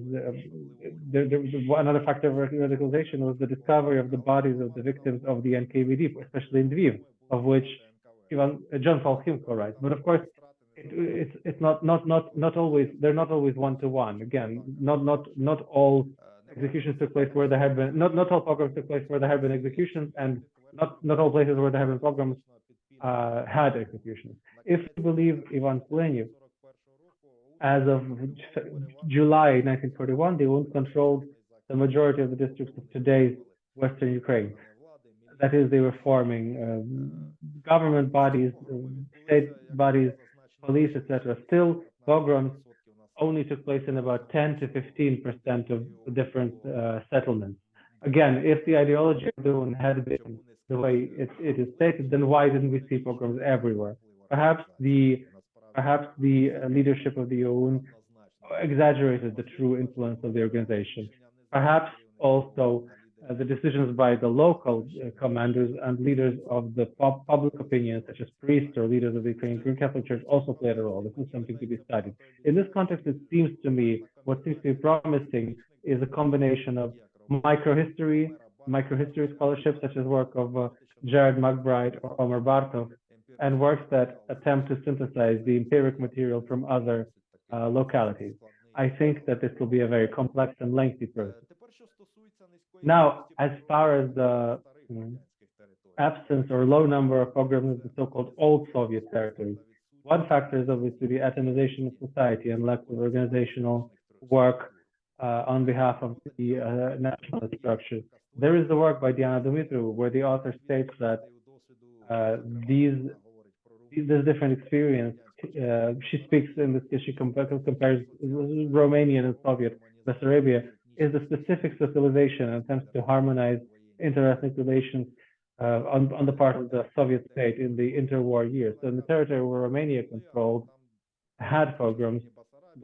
another factor of radicalization was the discovery of the bodies of the victims of the NKVD, especially in Lviv, of which John Paul Himko writes. But of course, it's not always, they're not always one-to-one. Again, not all executions took place where there had been, not all pogroms took place where there had been executions, and not all places where there had been pogroms had executions. If you believe Ivan Plenev, as of July 1941, the OUN controlled the majority of the districts of today's Western Ukraine. That is, they were forming government bodies, state bodies, police, etc. Still, pogroms only took place in about 10 to 15% of the different settlements. Again, if the ideology of the OUN had been the way it is stated, then why didn't we see pogroms everywhere? Perhaps the leadership of the OUN exaggerated the true influence of the organization. Perhaps also the decisions by the local commanders and leaders of the public opinion, such as priests or leaders of the Ukrainian Greek Catholic Church, also played a role. This is something to be studied. In this context, it seems to me, what seems to be promising is a combination of microhistory scholarship, such as work of Jared McBride or Omer Bartov, and works that attempt to synthesize the empiric material from other localities. I think that this will be a very complex and lengthy process. Now, as far as the absence or low number of pogroms in the so-called old Soviet territories, one factor is obviously the atomization of society and lack of organizational work on behalf of the national structures. There is the work by Diana Dumitru, where the author states that this different experience, she speaks in this case, she compares Romanian and Soviet Bessarabia, is the specific socialization and attempts to harmonize interethnic relations on the part of the Soviet state in the interwar years. So in the territory where Romania controlled had pogroms,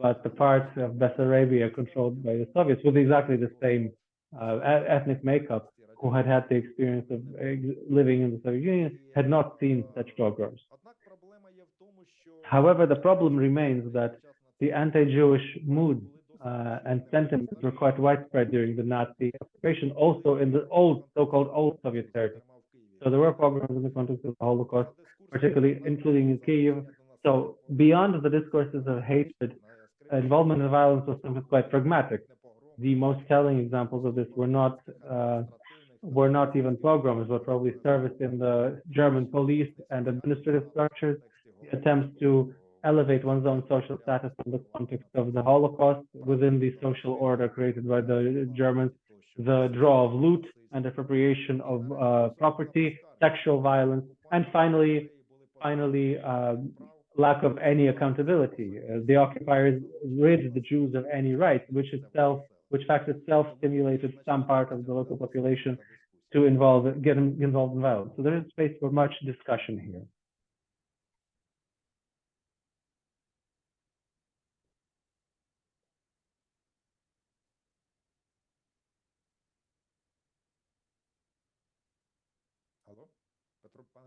but the parts of Bessarabia controlled by the Soviets with exactly the same ethnic makeup, who had had the experience of living in the Soviet Union, had not seen such pogroms. However, the problem remains that the anti-Jewish mood and sentiments were quite widespread during the Nazi occupation, also in the old, so-called old Soviet territory. So there were pogroms in the context of the Holocaust, particularly including in Kyiv. So beyond the discourses of hatred, involvement in violence was sometimes quite pragmatic. The most telling examples of this were not even pogroms, but probably service in the German police and administrative structures, attempts to elevate one's own social status in the context of the Holocaust within the social order created by the Germans, the draw of loot and appropriation of property, sexual violence, and finally, lack of any accountability. The occupiers rid the Jews of any rights, which fact itself stimulated some part of the local population to get involved in violence. So there is space for much discussion here. Hello?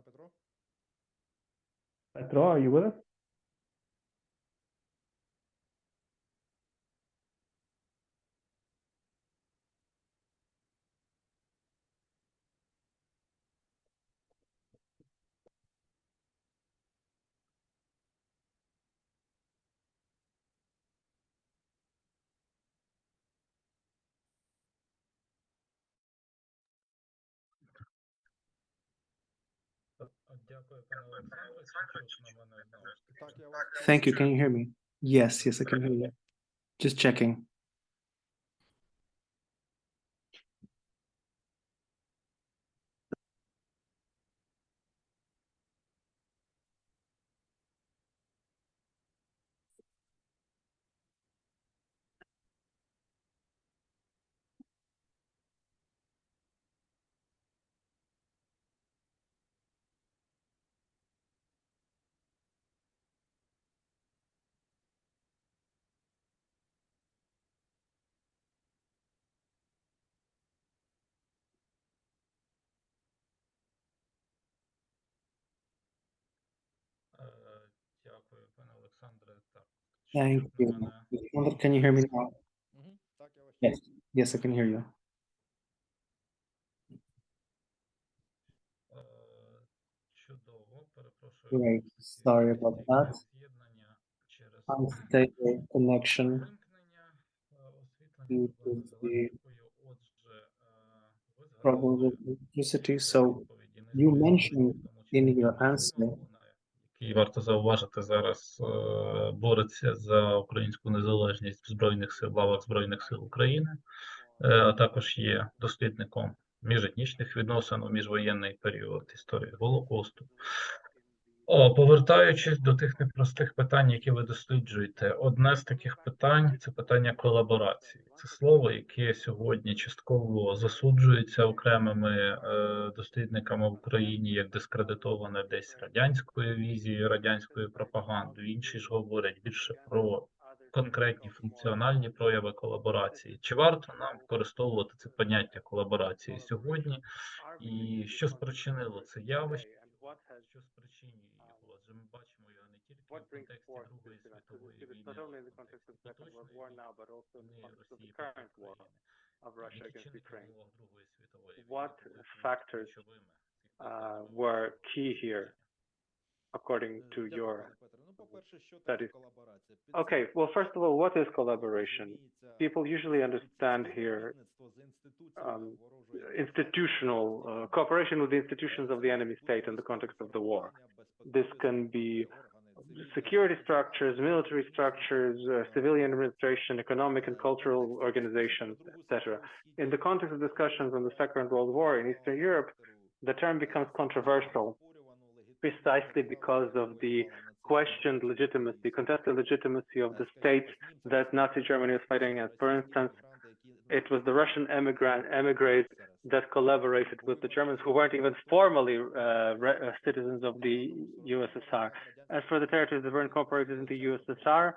Petro? Petro, are you with us? Thank you. Can you hear me? Yes, I can hear you. Just checking. Thank you. Oleksandr, can you hear me now? Yes, I can hear you. Great. Sorry about that. Unstable connection due to the problem with electricity. So you mentioned in your answer. Який, варто зауважити, зараз бореться за українську незалежність в Збройних сил, лавах Збройних сил України, а також є дослідником міжетнічних відносин у міжвоєнний період історії Голокосту. Повертаючись до тих непростих питань, які ви досліджуєте, одне з таких питань – це питання колаборації. Це слово, яке сьогодні частково засуджується окремими дослідниками в Україні як дискредитоване десь радянською візією, радянською пропагандою. Інші ж говорять більше про конкретні функціональні прояви колаборації. Чи варто нам використовувати це поняття колаборації сьогодні? І що спричинило це явище? Що спричинює його? Адже ми бачимо його не тільки в контексті Другої світової війни, а в контексті поточної війни Росії проти України. Які чинники умовах Другої світової війни були ключовими? Were key here, according to your studies? Okay, well, first of all, what is collaboration? People usually understand here institutional cooperation with the institutions of the enemy state in the context of the war. This can be security structures, military structures, civilian administration, economic and cultural organizations, etc. In the context of discussions on the Second World War in Eastern Europe, the term becomes controversial precisely because of the questioned legitimacy, contested legitimacy of the state that Nazi Germany was fighting against. For instance, it was the Russian emigres that collaborated with the Germans who weren't even formally citizens of the USSR. As for the territories that were incorporated into USSR,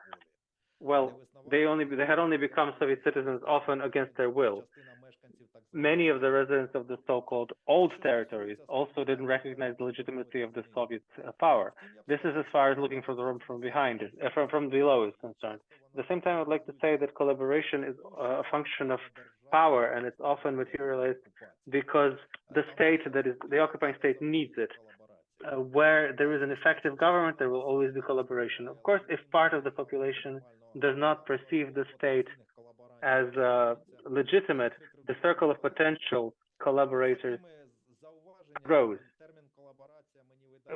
well, they had only become Soviet citizens often against their will. Many of the residents of the so-called old territories also didn't recognize the legitimacy of the Soviet power. This is as far as looking for the room from behind, from below is concerned. At the same time, I would like to say that collaboration is a function of power, and it's often materialized because the state, that is, the occupying state, needs it. Where there is an effective government, there will always be collaboration. Of course, if part of the population does not perceive the state as legitimate, the circle of potential collaborators grows.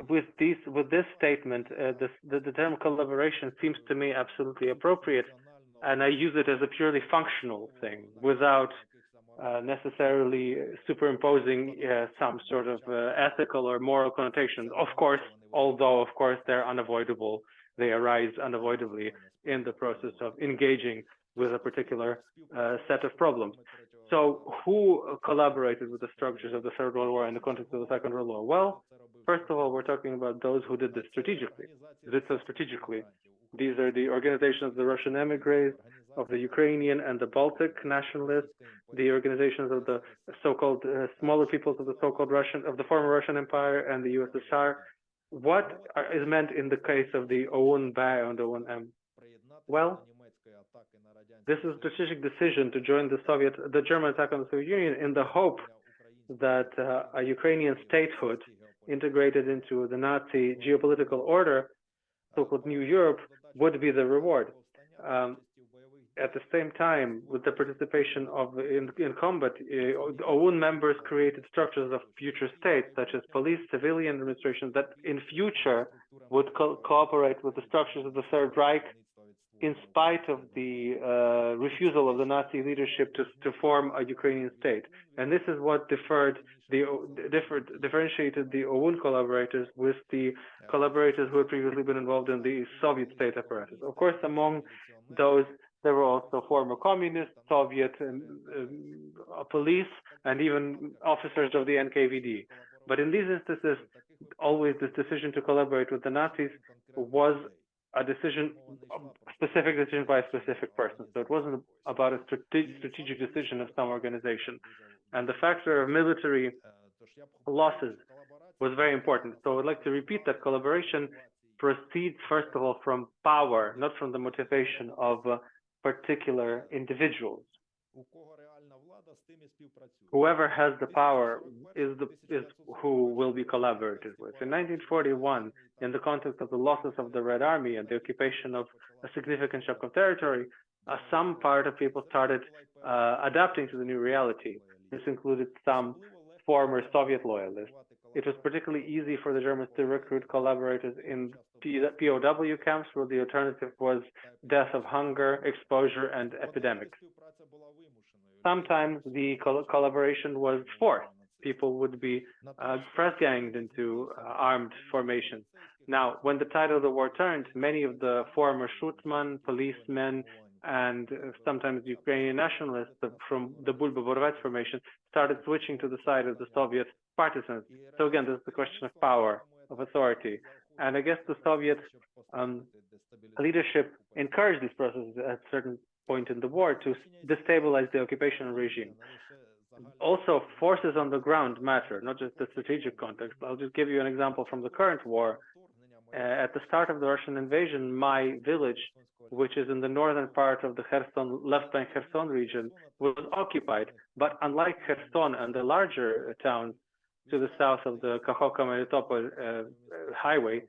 With this statement, the term collaboration seems to me absolutely appropriate, and I use it as a purely functional thing without necessarily superimposing some sort of ethical or moral connotations. Of course, although of course they're unavoidable, they arise unavoidably in the process of engaging with a particular set of problems. So who collaborated with the structures of the Third World War in the context of the Second World War? Well, first of all, we're talking about those who did this strategically, These are the organizations of the Russian emigres, of the Ukrainian and the Baltic nationalists, the organizations of the so-called smaller peoples of the so-called the former Russian Empire and the USSR. What is meant in the case of the OUN-B and OUN-M? Well, this is a strategic decision to join the German attack on the Soviet Union in the hope that a Ukrainian statehood integrated into the Nazi geopolitical order, so-called New Europe, would be the reward. At the same time, with the participation in combat, OUN members created structures of future states, such as police, civilian administrations, that in future would cooperate with the structures of the Third Reich, in spite of the refusal of the Nazi leadership to form a Ukrainian state. And this is what differentiated the OUN collaborators with the collaborators who had previously been involved in the Soviet state apparatus. Of course, among those, there were also former communist, Soviet police, and even officers of the NKVD. But in these instances, always this decision to collaborate with the Nazis was a specific decision by a specific person. So it wasn't about a strategic decision of some organization. And the factor of military losses was very important. So I'd like to repeat that collaboration proceeds, first of all, from power, not from the motivation of particular individuals. Whoever has the power is who will be collaborated with. In 1941, in the context of the losses of the Red Army and the occupation of a significant chunk of territory, some part of people started adapting to the new reality. This included some former Soviet loyalists. It was particularly easy for the Germans to recruit collaborators in POW camps, where the alternative was death of hunger, exposure, and epidemics. Sometimes the collaboration was forced. People would be press-ganged into armed formations. Now, when the tide of the war turned, many of the former Schutzmann, policemen, and sometimes Ukrainian nationalists from the Bulba-Borovets formation started switching to the side of the Soviet partisans. So again, this is the question of power, of authority. And I guess the Soviet leadership encouraged these processes at a certain point in the war to destabilize the occupation regime. Also, forces on the ground matter, not just the strategic context. I'll just give you an example from the current war. At the start of the Russian invasion, my village, which is in the northern part of the Kherson, left bank Kherson region, was occupied. But unlike Kherson and the larger towns to the south of the Kakhovka-Melitopol highway,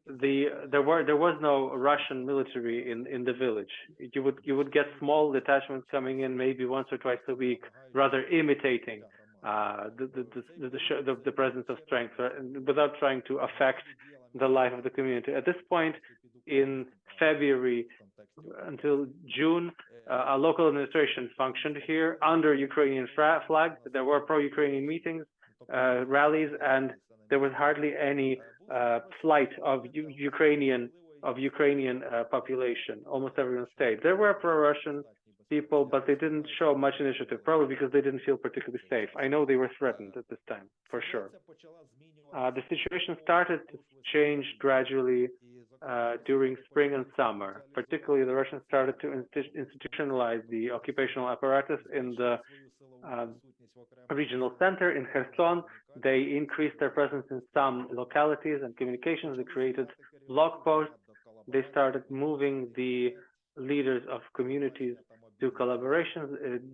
there was no Russian military in the village. You would get small detachments coming in maybe once or twice a week, rather imitating the presence of strength, without trying to affect the life of the community. At this point, in February until June, a local administration functioned here under Ukrainian flag. There were pro-Ukrainian meetings, rallies, and there was hardly any flight of Ukrainian population. Almost everyone stayed. There were pro-Russian people, but they didn't show much initiative, probably because they didn't feel particularly safe. I know they were threatened at this time, for sure. The situation started to change gradually during spring and summer. Particularly, the Russians started to institutionalize the occupational apparatus in the regional center in Kherson. They increased their presence in some localities and communications. They created blog posts. They started moving the leaders of communities to collaborations,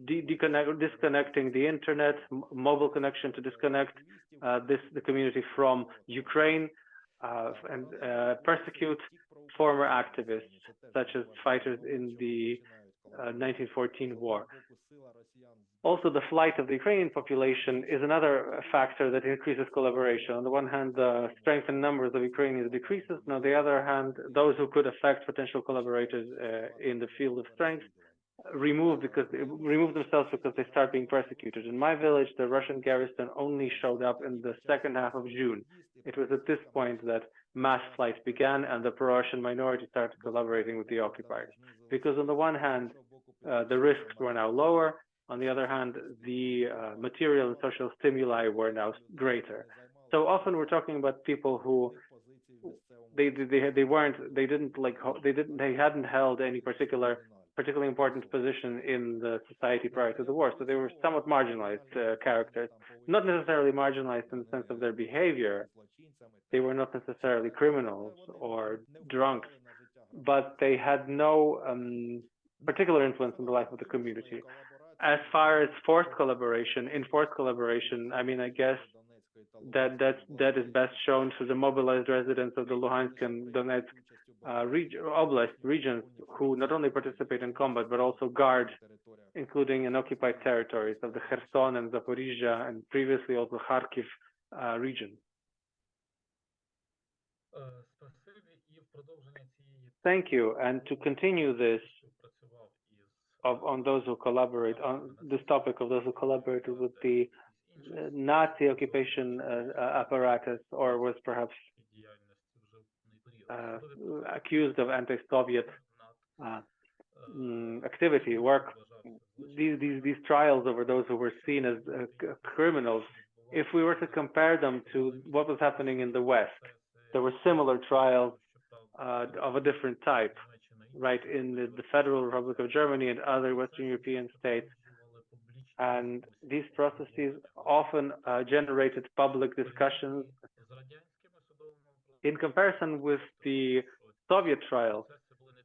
disconnecting the internet, mobile connection to disconnect the community from Ukraine and persecute former activists, such as fighters in the 1914 war. Also, the flight of the Ukrainian population is another factor that increases collaboration. On the one hand, the strength and numbers of Ukrainians decreases, and on the other hand, those who could affect potential collaborators in the field of strength remove themselves because they start being persecuted. In my village, the Russian garrison only showed up in the second half of June. It was at this point that mass flights began and the pro-Russian minority started collaborating with the occupiers. Because on the one hand, the risks were now lower. On the other hand, the material and social stimuli were now greater. So often we're talking about people who they hadn't held any particularly important position in the society prior to the war. So they were somewhat marginalized characters, not necessarily marginalized in the sense of their behavior. They were not necessarily criminals or drunks, but they had no particular influence in the life of the community. As far as enforced collaboration, I mean, I guess that is best shown to the mobilized residents of the Luhansk and Donetsk Oblast regions, who not only participate in combat but also guard, including in occupied territories of the Kherson and Zaporizhia and previously also Kharkiv region. Thank you. And to continue this, on those who collaborate on this topic of those who collaborated with the Nazi occupation apparatus, or was perhaps accused of anti-Soviet activity, work. These trials over those who were seen as criminals, if we were to compare them to what was happening in the West, there were similar trials of a different type, right, in the Federal Republic of Germany and other Western European states. And these processes often generated public discussions. In comparison with the Soviet trials,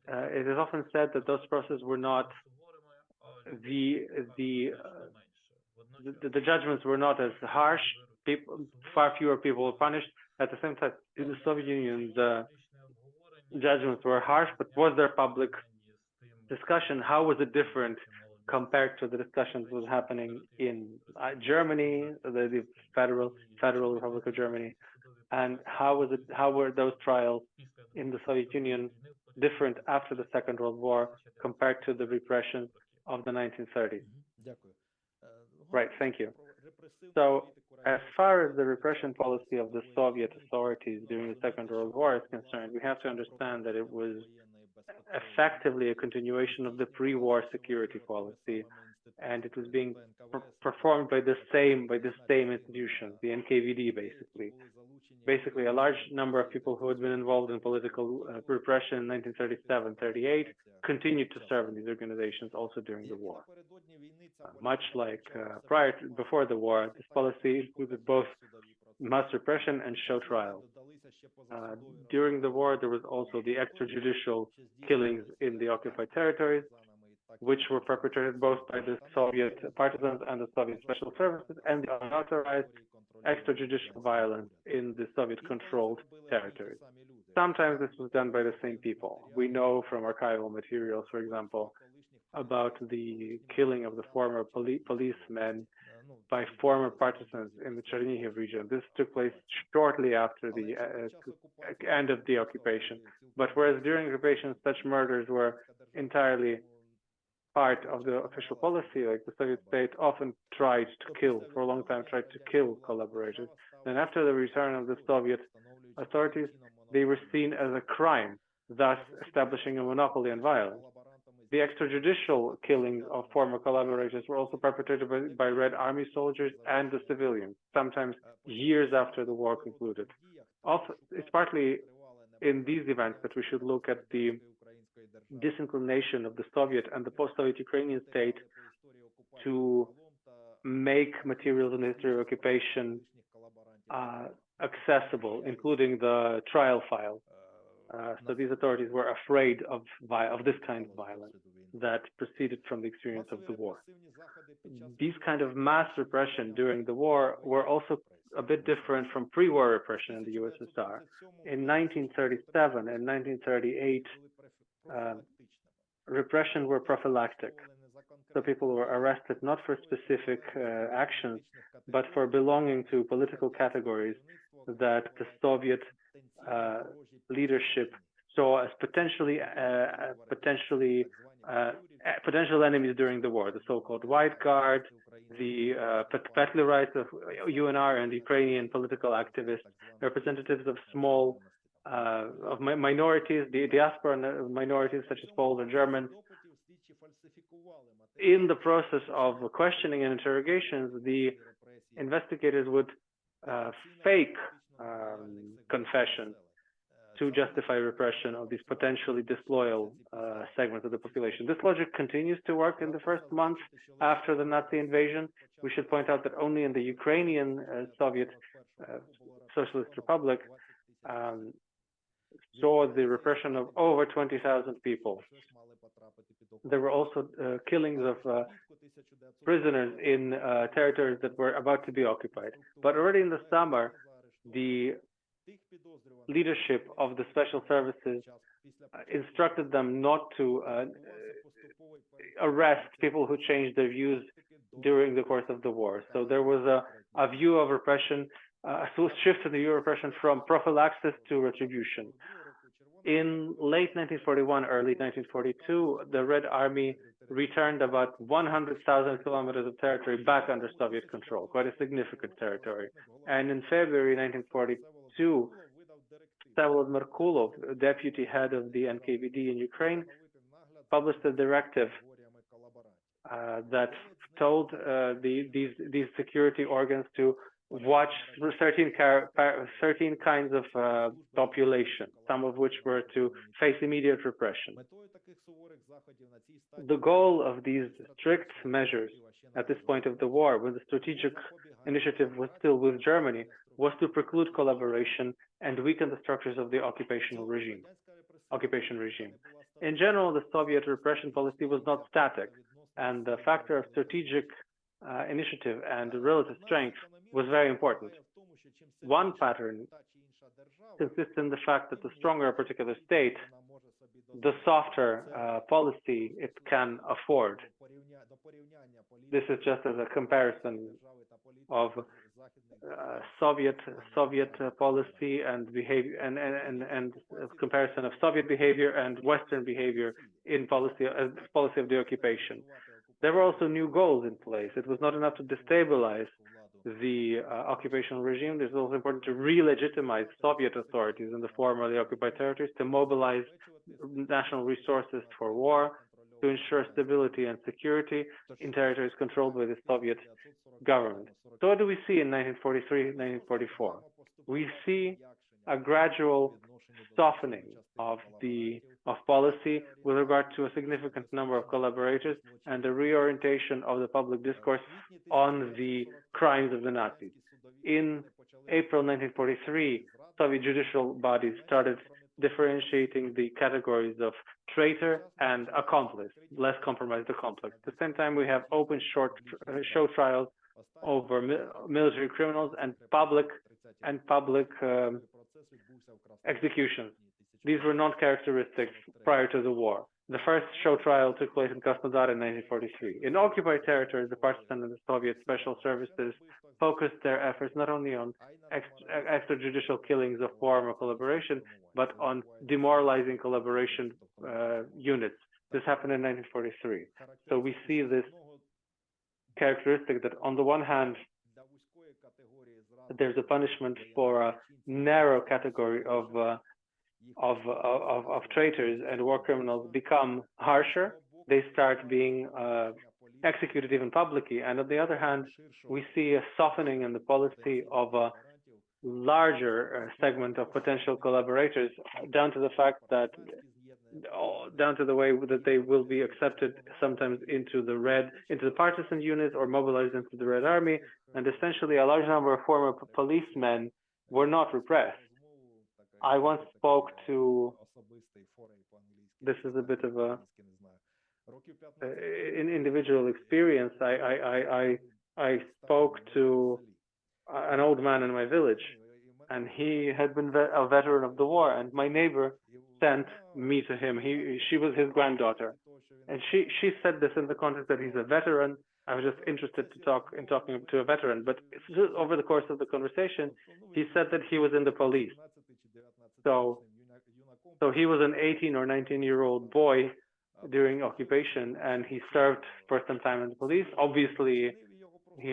it is often said that those processes were not the judgments were not as harsh. Far fewer people were punished. At the same time, in the Soviet Union, the judgments were harsh, but was there public discussion? How was it different compared to the discussions that was happening in Germany, the Federal Republic of Germany? And how were those trials in the Soviet Union different after the Second World War compared to the repression of the 1930s? Right, thank you. So as far as the repression policy of the Soviet authorities during the Second World War is concerned, we have to understand that it was effectively a continuation of the pre-war security policy, and it was being performed by the same institution, the NKVD, basically a large number of people who had been involved in political repression in 1937-38 continued to serve in these organizations also during the war. Much like before the war, this policy included both mass repression and show trials. During the war, there was also the extrajudicial killings in the occupied territories, which were perpetrated both by the Soviet partisans and the Soviet special services, and the unauthorized extrajudicial violence in the Soviet-controlled territories. Sometimes this was done by the same people. We know from archival materials, for example, about the killing of the former policemen by former partisans in the Chernihiv region. This took place shortly after the end of the occupation. But whereas during occupation, such murders were entirely part of the official policy, like the Soviet state often tried to kill, for a long time, tried to kill collaborators. Then after the return of the Soviet authorities, they were seen as a crime, thus establishing a monopoly on violence. The extrajudicial killings of former collaborators were also perpetrated by Red Army soldiers and the civilians, sometimes years after the war concluded. Also, it's partly in these events that we should look at the disinclination of the Soviet and the post-Soviet Ukrainian state to make materials on the history of occupation accessible, including the trial file. So these authorities were afraid of this kind of violence that proceeded from the experience of the war. These kind of mass repression during the war were also a bit different from pre-war repression in the USSR. In 1937 and 1938, repression were prophylactic. So people were arrested not for specific actions, but for belonging to political categories that the Soviet leadership saw as potential enemies during the war, the so-called White Guard, the Petlerites of UNR and Ukrainian political activists, representatives of small minorities, the diaspora minorities such as Poles and Germans. In the process of questioning and interrogations, the investigators would fake confession to justify repression of these potentially disloyal segments of the population. This logic continues to work in the first month after the Nazi invasion. We should point out that only in the Ukrainian Soviet Socialist Republic saw the repression of over 20,000 people. There were also killings of prisoners in territories that were about to be occupied. But already in the summer, the leadership of the special services instructed them not to arrest people who changed their views during the course of the war. So there was a view of repression, a shift in the view of repression from prophylaxis to retribution. In late 1941, early 1942, the Red Army returned about 100,000 kilometers of territory back under Soviet control, quite a significant territory. And in February 1942, Vsevolod Merkulov, deputy head of the NKVD in Ukraine, published a directive that told these security organs to watch 13 kinds of population, some of which were to face immediate repression. The goal of these strict measures at this point of the war, when the strategic initiative was still with Germany, was to preclude collaboration and weaken the structures of the occupation regime. In general, the Soviet repression policy was not static, and the factor of strategic initiative and relative strength was very important. One pattern consists in the fact that the stronger a particular state, the softer policy it can afford. This is just as a comparison of Soviet policy and behavior, and comparison of Soviet behavior and Western behavior in policy of the occupation. There were also new goals in place. It was not enough to destabilize the occupational regime. It was also important to re-legitimize Soviet authorities in the formerly occupied territories, to mobilize national resources for war, to ensure stability and security in territories controlled by the Soviet government. So what do we see in 1943, 1944? We see a gradual softening of policy with regard to a significant number of collaborators and a reorientation of the public discourse on the crimes of the Nazis. In April 1943, Soviet judicial bodies started differentiating the categories of traitor and accomplice, less compromised accomplice. At the same time, we have open show trials over military criminals and public executions. These were not characteristics prior to the war. The first show trial took place in Krasnodar in 1943. In occupied territories, the partisan and the Soviet special services focused their efforts not only on extrajudicial killings of former collaboration, but on demoralizing collaboration units. This happened in 1943. So we see this characteristic that on the one hand, there's a punishment for a narrow category of traitors and war criminals become harsher, they start being executed even publicly. And on the other hand, we see a softening in the policy of a larger segment of potential collaborators, down to the fact that, down to the way that they will be accepted sometimes into the partisan unit or mobilized into the Red Army, and essentially a large number of former policemen were not repressed. I once spoke to, this is a bit of an individual experience. I spoke to an old man in my village, and he had been a veteran of the war, and my neighbor sent me to him. She was his granddaughter, and she said this in the context that he's a veteran. I was just interested to talking to a veteran, but over the course of the conversation, he said that he was in the police. So he was an 18 or 19-year-old boy during occupation, and he served for some time in the police. Obviously, he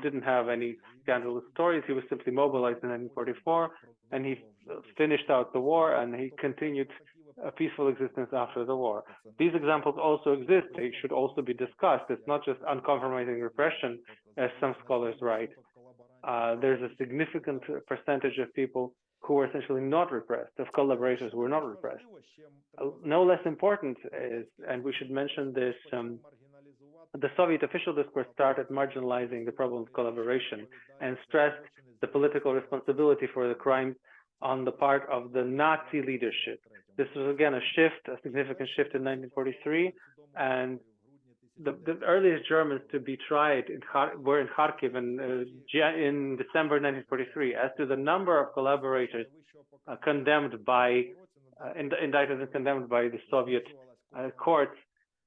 didn't have any scandalous stories. He was simply mobilized in 1944, and he finished out the war, and he continued a peaceful existence after the war. These examples also exist. They should also be discussed. It's not just uncompromising repression, as some scholars write. There's a significant percentage of people who were essentially not repressed, of collaborators who were not repressed. No less important is, and we should mention this, the Soviet official discourse started marginalizing the problem of collaboration and stressed the political responsibility for the crimes on the part of the Nazi leadership. This was again a significant shift in 1943, and the earliest Germans to be tried were in Kharkiv in December 1943. As to the number of collaborators indicted and condemned by the Soviet courts,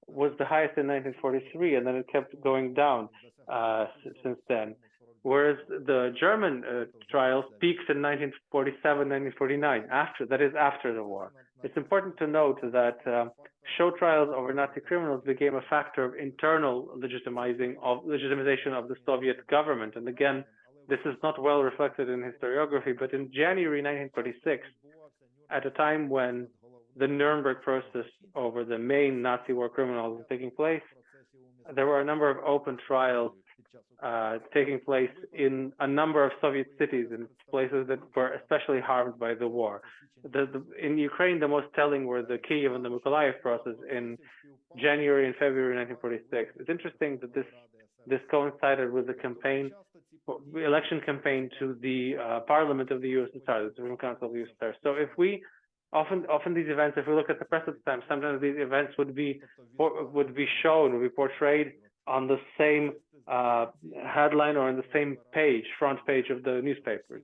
was the highest in 1943, and then it kept going down since then. Whereas the German trials peaked in 1947, 1949, after the war. It's important to note that show trials over Nazi criminals became a factor of internal legitimization of the Soviet government. And again, this is not well reflected in historiography, but in January 1946, at a time when the Nuremberg process over the main Nazi war criminals was taking place, there were a number of open trials taking place in a number of Soviet cities, in places that were especially harmed by the war. In Ukraine, the most telling were the Kyiv and the Mykolaiv process in January and February 1946. It's interesting that this coincided with the election campaign to the Parliament of the USSR, the Supreme Council of the USSR. So if we often these events, if we look at the press at the time, sometimes these events would be portrayed on the same headline or on the same front page of the newspapers.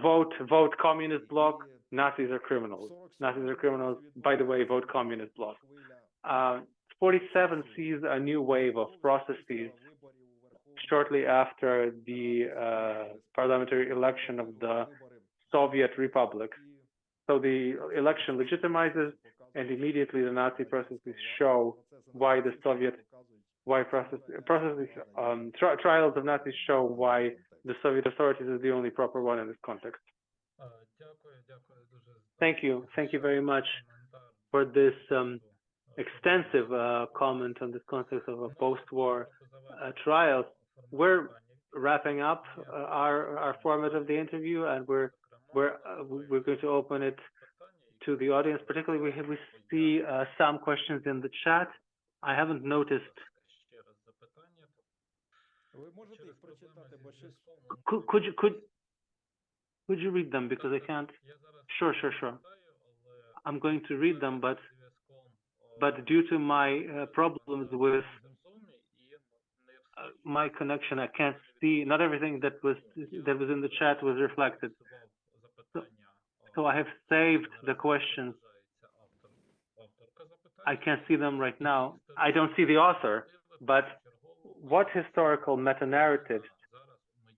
Vote communist bloc, Nazis are criminals. Nazis are criminals, by the way, vote communist bloc. 47 sees a new wave of processes shortly after the parliamentary election of the Soviet republics. So the election legitimizes, and immediately the Nazi processes show why the trials of Nazis show why the Soviet authorities is the only proper one in this context. Thank you very much for this extensive comment on this context of a post-war trials. We're wrapping up our format of the interview, and we're going to open it to the audience. Particularly, we see some questions in the chat. I haven't noticed. Could you read them, because I can't? Sure. I'm going to read them, but due to my problems with my connection, I can't see. Not everything that was in the chat was reflected. So I have saved the questions. I can't see them right now. I don't see the author, but what historical meta-narratives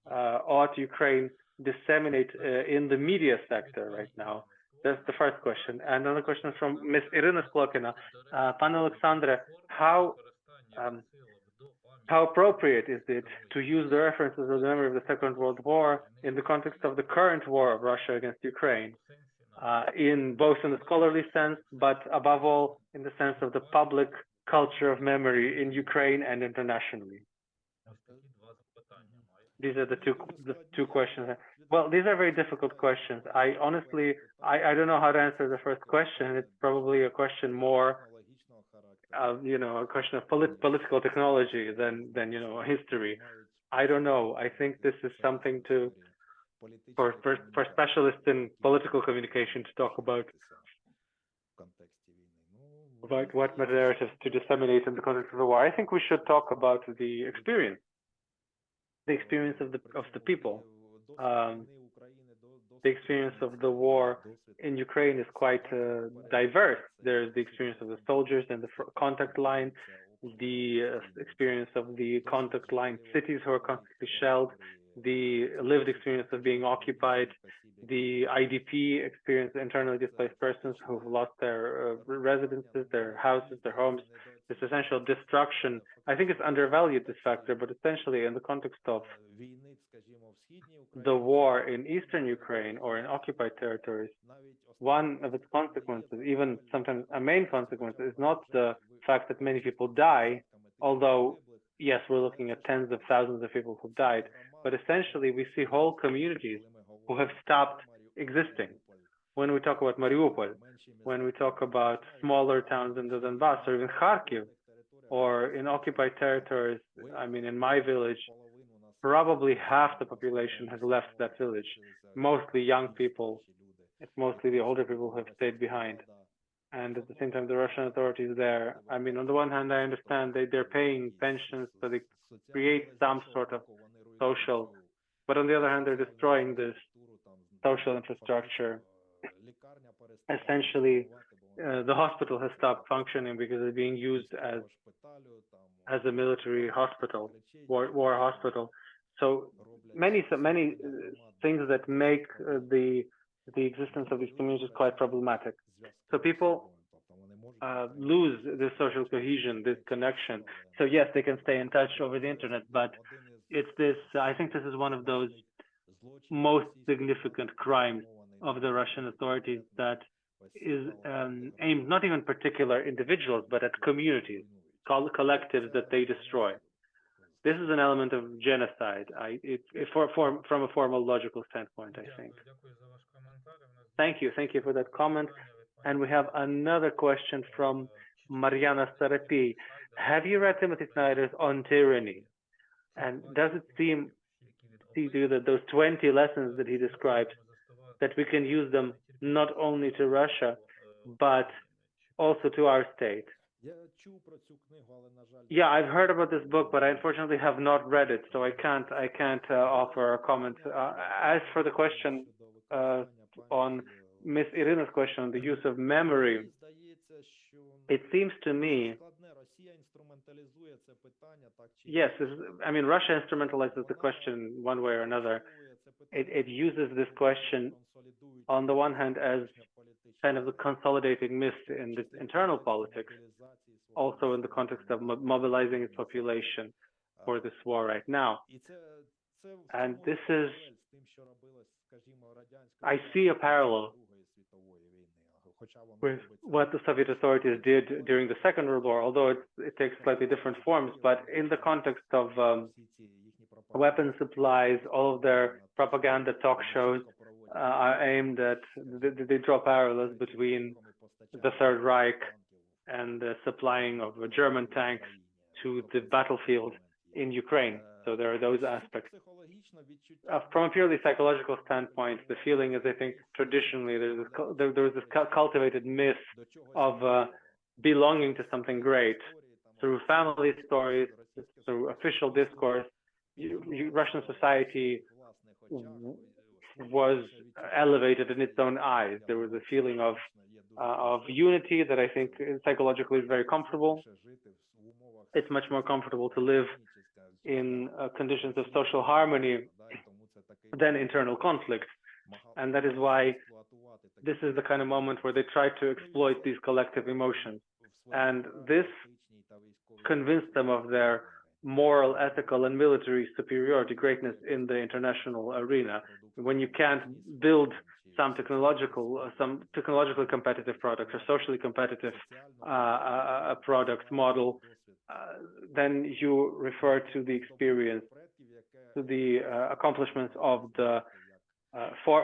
ought Ukraine disseminate in the media sector right now? That's the first question. And another question from Ms. Irina Sklokina. Pan Oleksandr, how appropriate is it to use the references of the memory of the Second World War in the context of the current war of Russia against Ukraine? in both in the scholarly sense, but above all in the sense of the public culture of memory in Ukraine and internationally? These are the two questions. Well, these are very difficult questions. I honestly, I don't know how to answer the first question. It's probably a question more you know, a question of political technology than you know, history. I don't know. I think this is something for specialists in political communication to talk about what narratives to disseminate in the context of the war. I think we should talk about the experience of the people. The experience of the war in Ukraine is quite diverse. There's the experience of the soldiers and the contact line, the experience of the contact line cities who are constantly shelled, the lived experience of being occupied, the IDP experience, internally displaced persons who've lost their residences, their houses, their homes, this essential destruction. I think it's undervalued, this factor, but essentially in the context of the war in eastern Ukraine or in occupied territories, one of its consequences, even sometimes a main consequence, is not the fact that many people die, although, yes, we're looking at tens of thousands of people who died, but essentially we see whole communities who have stopped existing. When we talk about Mariupol, when we talk about smaller towns in the Donbass, or even Kharkiv, or in occupied territories, I mean, in my village, probably half the population has left that village, mostly young people. It's mostly the older people who have stayed behind. And at the same time, the Russian authorities there, I mean, on the one hand, I understand they're paying pensions, so they create some sort of social, but on the other hand, they're destroying this social infrastructure. Essentially, the hospital has stopped functioning because it's being used as a military hospital, war hospital. So many things that make the existence of these communities quite problematic. So people lose this social cohesion, this connection. So yes, they can stay in touch over the internet, but it's this, I think this is one of those most significant crimes of the Russian authorities that is aimed not even particular individuals, but at communities, collectives that they destroy. This is an element of genocide, from a formal logical standpoint, I think. Thank you for that comment. And we have another question from Mariana Sarapi. Have you read Timothy Snyder's On Tyranny? And does it seem to you that those 20 lessons that he describes, that we can use them not only to Russia, but also to our state? Yeah, I've heard about this book, but I unfortunately have not read it, so I can't offer a comment. As for the question on Miss Irina's question on the use of memory, it seems to me, yes, I mean, Russia instrumentalizes the question one way or another. It uses this question on the one hand as kind of the consolidating myth in its internal politics, also in the context of mobilizing its population for this war right now. And this is, I see a parallel with what the Soviet authorities did during the Second World War, although it takes slightly different forms, but in the context of weapon supplies, all of their propaganda talk shows are aimed at, they draw parallels between the Third Reich and the supplying of German tanks to the battlefield in Ukraine. So there are those aspects. From a purely psychological standpoint, the feeling is, I think, traditionally there was this cultivated myth of belonging to something great through family stories, through official discourse. Russian society was elevated in its own eyes. There was a feeling of unity that I think psychologically is very comfortable. It's much more comfortable to live in conditions of social harmony than internal conflict. And that is why this is the kind of moment where they try to exploit these collective emotions. And this convinced them of their moral, ethical, and military superiority, greatness in the international arena. When you can't build some technologically competitive products or socially competitive product model, then you refer to the experience, to the accomplishments of the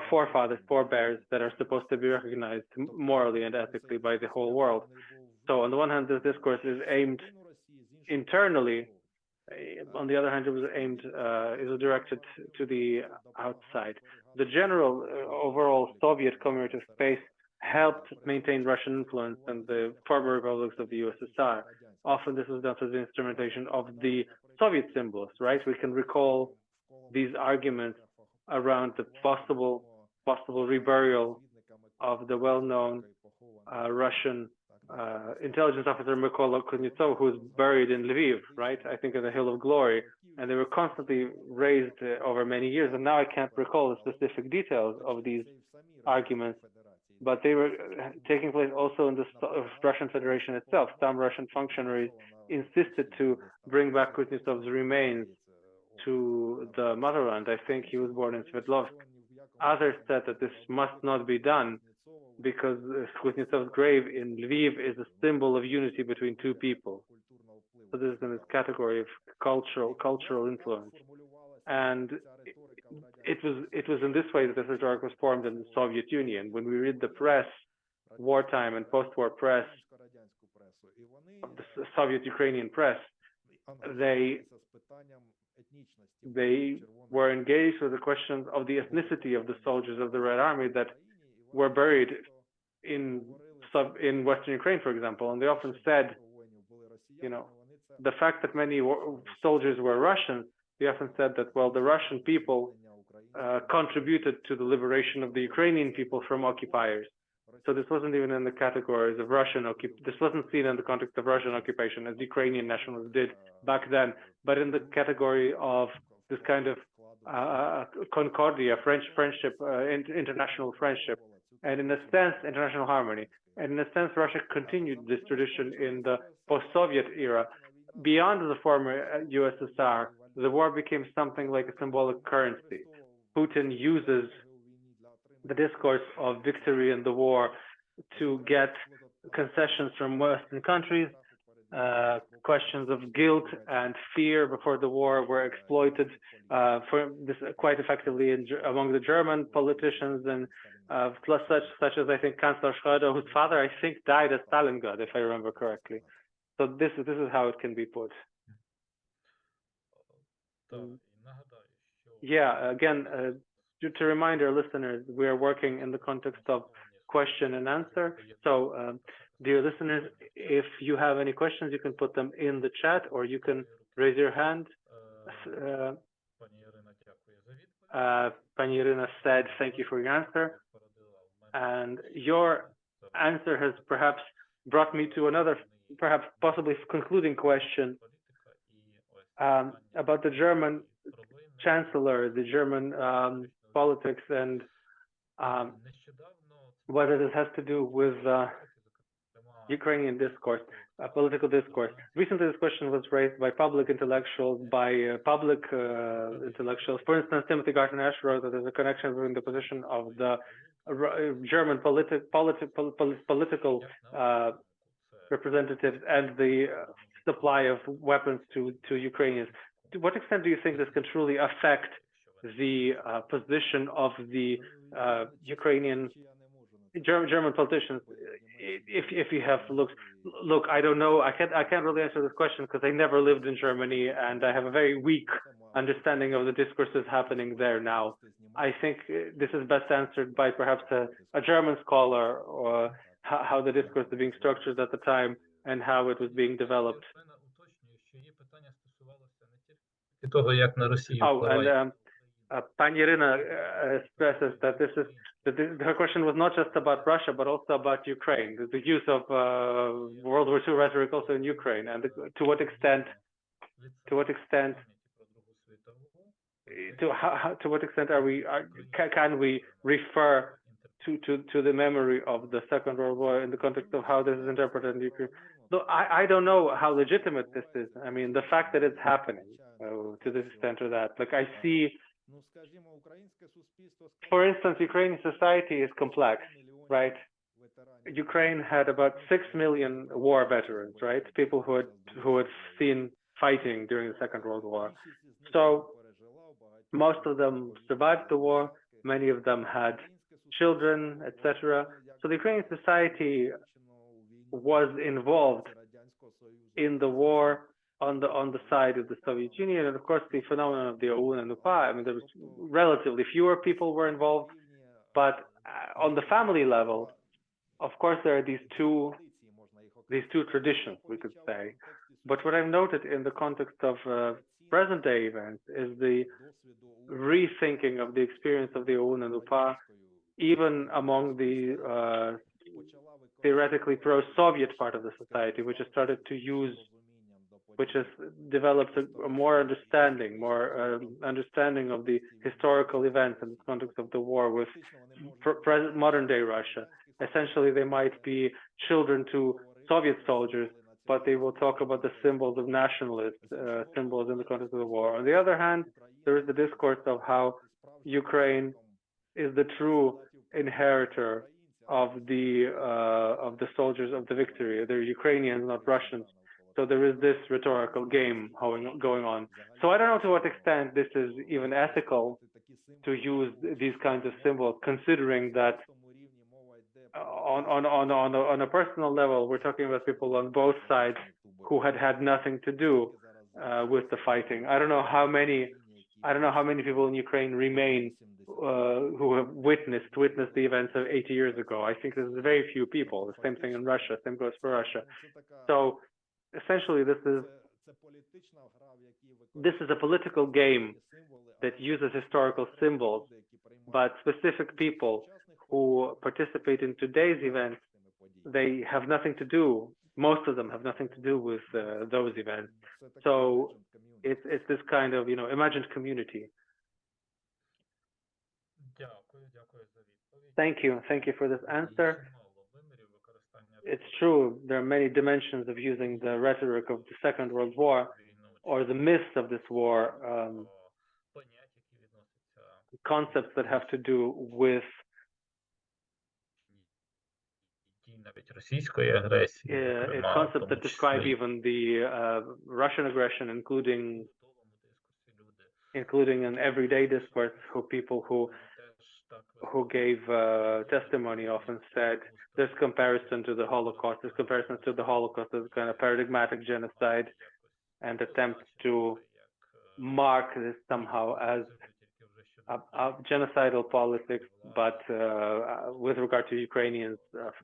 forefathers, forebears that are supposed to be recognized morally and ethically by the whole world. So on the one hand, this discourse is aimed internally. On the other hand, it was aimed, it was directed to the outside. The general overall Soviet commemorative space helped maintain Russian influence in the former republics of the USSR. Often this was done through the instrumentation of the Soviet symbols, right? We can recall these arguments around the possible reburial of the well-known Russian intelligence officer Mykola Kuznetsov, who was buried in Lviv, right? I think in the Hill of Glory, and they were constantly raised over many years. And now I can't recall the specific details of these arguments, but they were taking place also in the Russian Federation itself. Some Russian functionaries insisted to bring back Kuznetsov's remains to the motherland. I think he was born in Sverdlovsk. Others said that this must not be done because Kuznetsov's grave in Lviv is a symbol of unity between two people. So this is in this category of cultural influence. And it was in this way that this rhetoric was formed in the Soviet Union. When we read the press, wartime and post-war press, the Soviet Ukrainian press, they were engaged with the questions of the ethnicity of the soldiers of the Red Army that were buried in Western Ukraine, for example. And they often said, you know, the fact that many soldiers were Russians, they often said that, well, the Russian people contributed to the liberation of the Ukrainian people from occupiers. So this wasn't even in the categories of this wasn't seen in the context of Russian occupation as Ukrainian nationalists did back then, but in the category of this kind of concordia, friendship, international friendship, and in a sense, international harmony. And in a sense, Russia continued this tradition in the post-Soviet era. Beyond the former USSR, the war became something like a symbolic currency. Putin uses the discourse of victory in the war to get concessions from Western countries. Questions of guilt and fear before the war were exploited for this quite effectively among the German politicians, and such as I think Chancellor Schroeder, whose father I think died at Stalingrad, if I remember correctly. So this is how it can be put. Yeah, again, to remind our listeners, we are working in the context of question and answer. So, dear listeners, if you have any questions, you can put them in the chat, or you can raise your hand. Pani Irina said, thank you for your answer. And your answer has perhaps brought me to another, perhaps possibly concluding question about the German chancellor, the German politics, and whether this has to do with Ukrainian discourse, political discourse. Recently, this question was raised by public intellectuals, For instance, Timothy Garton-Ash wrote that there's a connection between the position of the German political representatives and the supply of weapons to Ukrainians. To what extent do you think this can truly affect the position of the Ukrainian German politicians? If you have look, I don't know. I can't really answer this question because I never lived in Germany and I have a very weak understanding of the discourses happening there now. I think this is best answered by perhaps a German scholar, or how the discourse was being structured at the time and how it was being developed. Pani Irina stresses that her question was not just about Russia, but also about Ukraine, the use of World War II rhetoric also in Ukraine, and to what extent can we refer to the memory of the Second World War in the context of how this is interpreted in Ukraine? So I don't know how legitimate this is. I mean, the fact that it's happening to this extent or that, like I see For instance, Ukrainian society is complex, right? Ukraine had about 6 million war veterans, right? People who had seen fighting during the Second World War. So most of them survived the war. Many of them had children, etc. So the Ukrainian society was involved in the war on the side of the Soviet Union, and of course the phenomenon of the OUN and UPA. I mean, there was relatively fewer people were involved, but on the family level, of course, there are these two traditions, we could say. But what I've noted in the context of present-day events is the rethinking of the experience of the OUN and UPA, even among the theoretically pro-Soviet part of the society, which has started to use, which has developed a more understanding of the historical events in the context of the war with modern-day Russia. Essentially, they might be children to Soviet soldiers, but they will talk about the symbols of nationalist symbols in the context of the war. On the other hand, there is the discourse of how Ukraine is the true inheritor of the soldiers of the victory. They're Ukrainians, not Russians. So there is this rhetorical game going on. So I don't know to what extent this is even ethical to use these kinds of symbols, considering that on a personal level, we're talking about people on both sides who had nothing to do with the fighting. I don't know how many people in Ukraine remain who have witnessed the events of 80 years ago. I think there's very few people. The same thing in Russia. Same goes for Russia. So essentially, this is a political game that uses historical symbols, but specific people who participate in today's events, they have nothing to do. Most of them have nothing to do with those events. So it's this kind of, imagined community. Thank you for this answer. It's true, there are many dimensions of using the rhetoric of the Second World War or the myths of this war, concepts that have to do with concepts that describe even the Russian aggression, including an everyday discourse who people who gave testimony often said there's comparison to the Holocaust, there's comparison to the Holocaust as kind of paradigmatic genocide and attempts to mark this somehow as a genocidal politics, but with regard to Ukrainians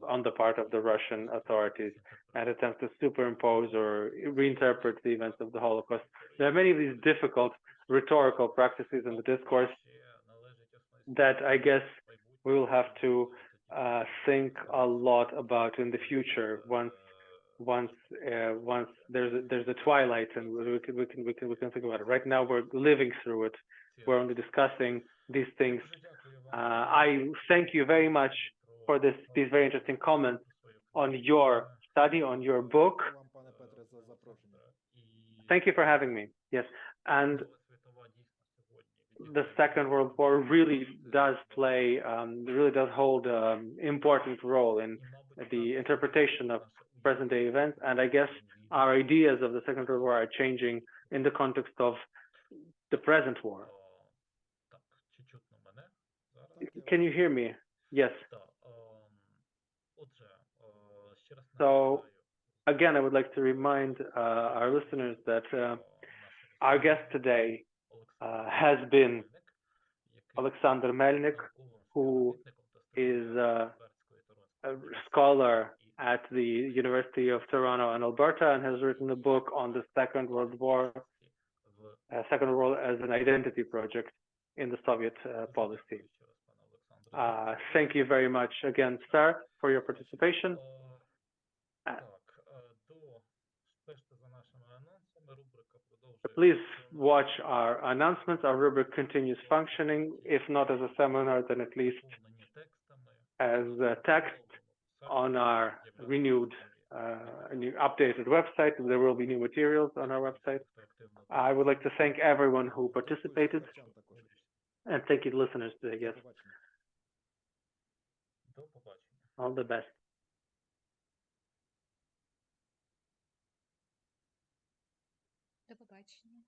on the part of the Russian authorities, and attempts to superimpose or reinterpret the events of the Holocaust. There are many of these difficult rhetorical practices in the discourse that I guess we will have to think a lot about in the future once there's a twilight and we can think about it. Right now we're living through it. We're only discussing these things. I thank you very much for these very interesting comments on your study, on your book. Thank you for having me. Yes, and the Second World War really does hold an important role in the interpretation of present-day events, and I guess our ideas of the Second World War are changing in the context of the present war. Can you hear me? Yes. So, again, I would like to remind our listeners that our guest today has been Олександр Мельник, who is a scholar at the University of Toronto and Alberta and has written a book on the Second World War, Second World as an identity project in the Soviet policy. Thank you very much again, sir, for your participation. Please watch our announcements. Our rubric continues functioning, if not as a seminar, then at least as a text on our renewed, new updated website. There will be new materials on our website. I would like to thank everyone who participated. And thank you, listeners, too, I До guess. побачення. До побачення. All the best. До побачення.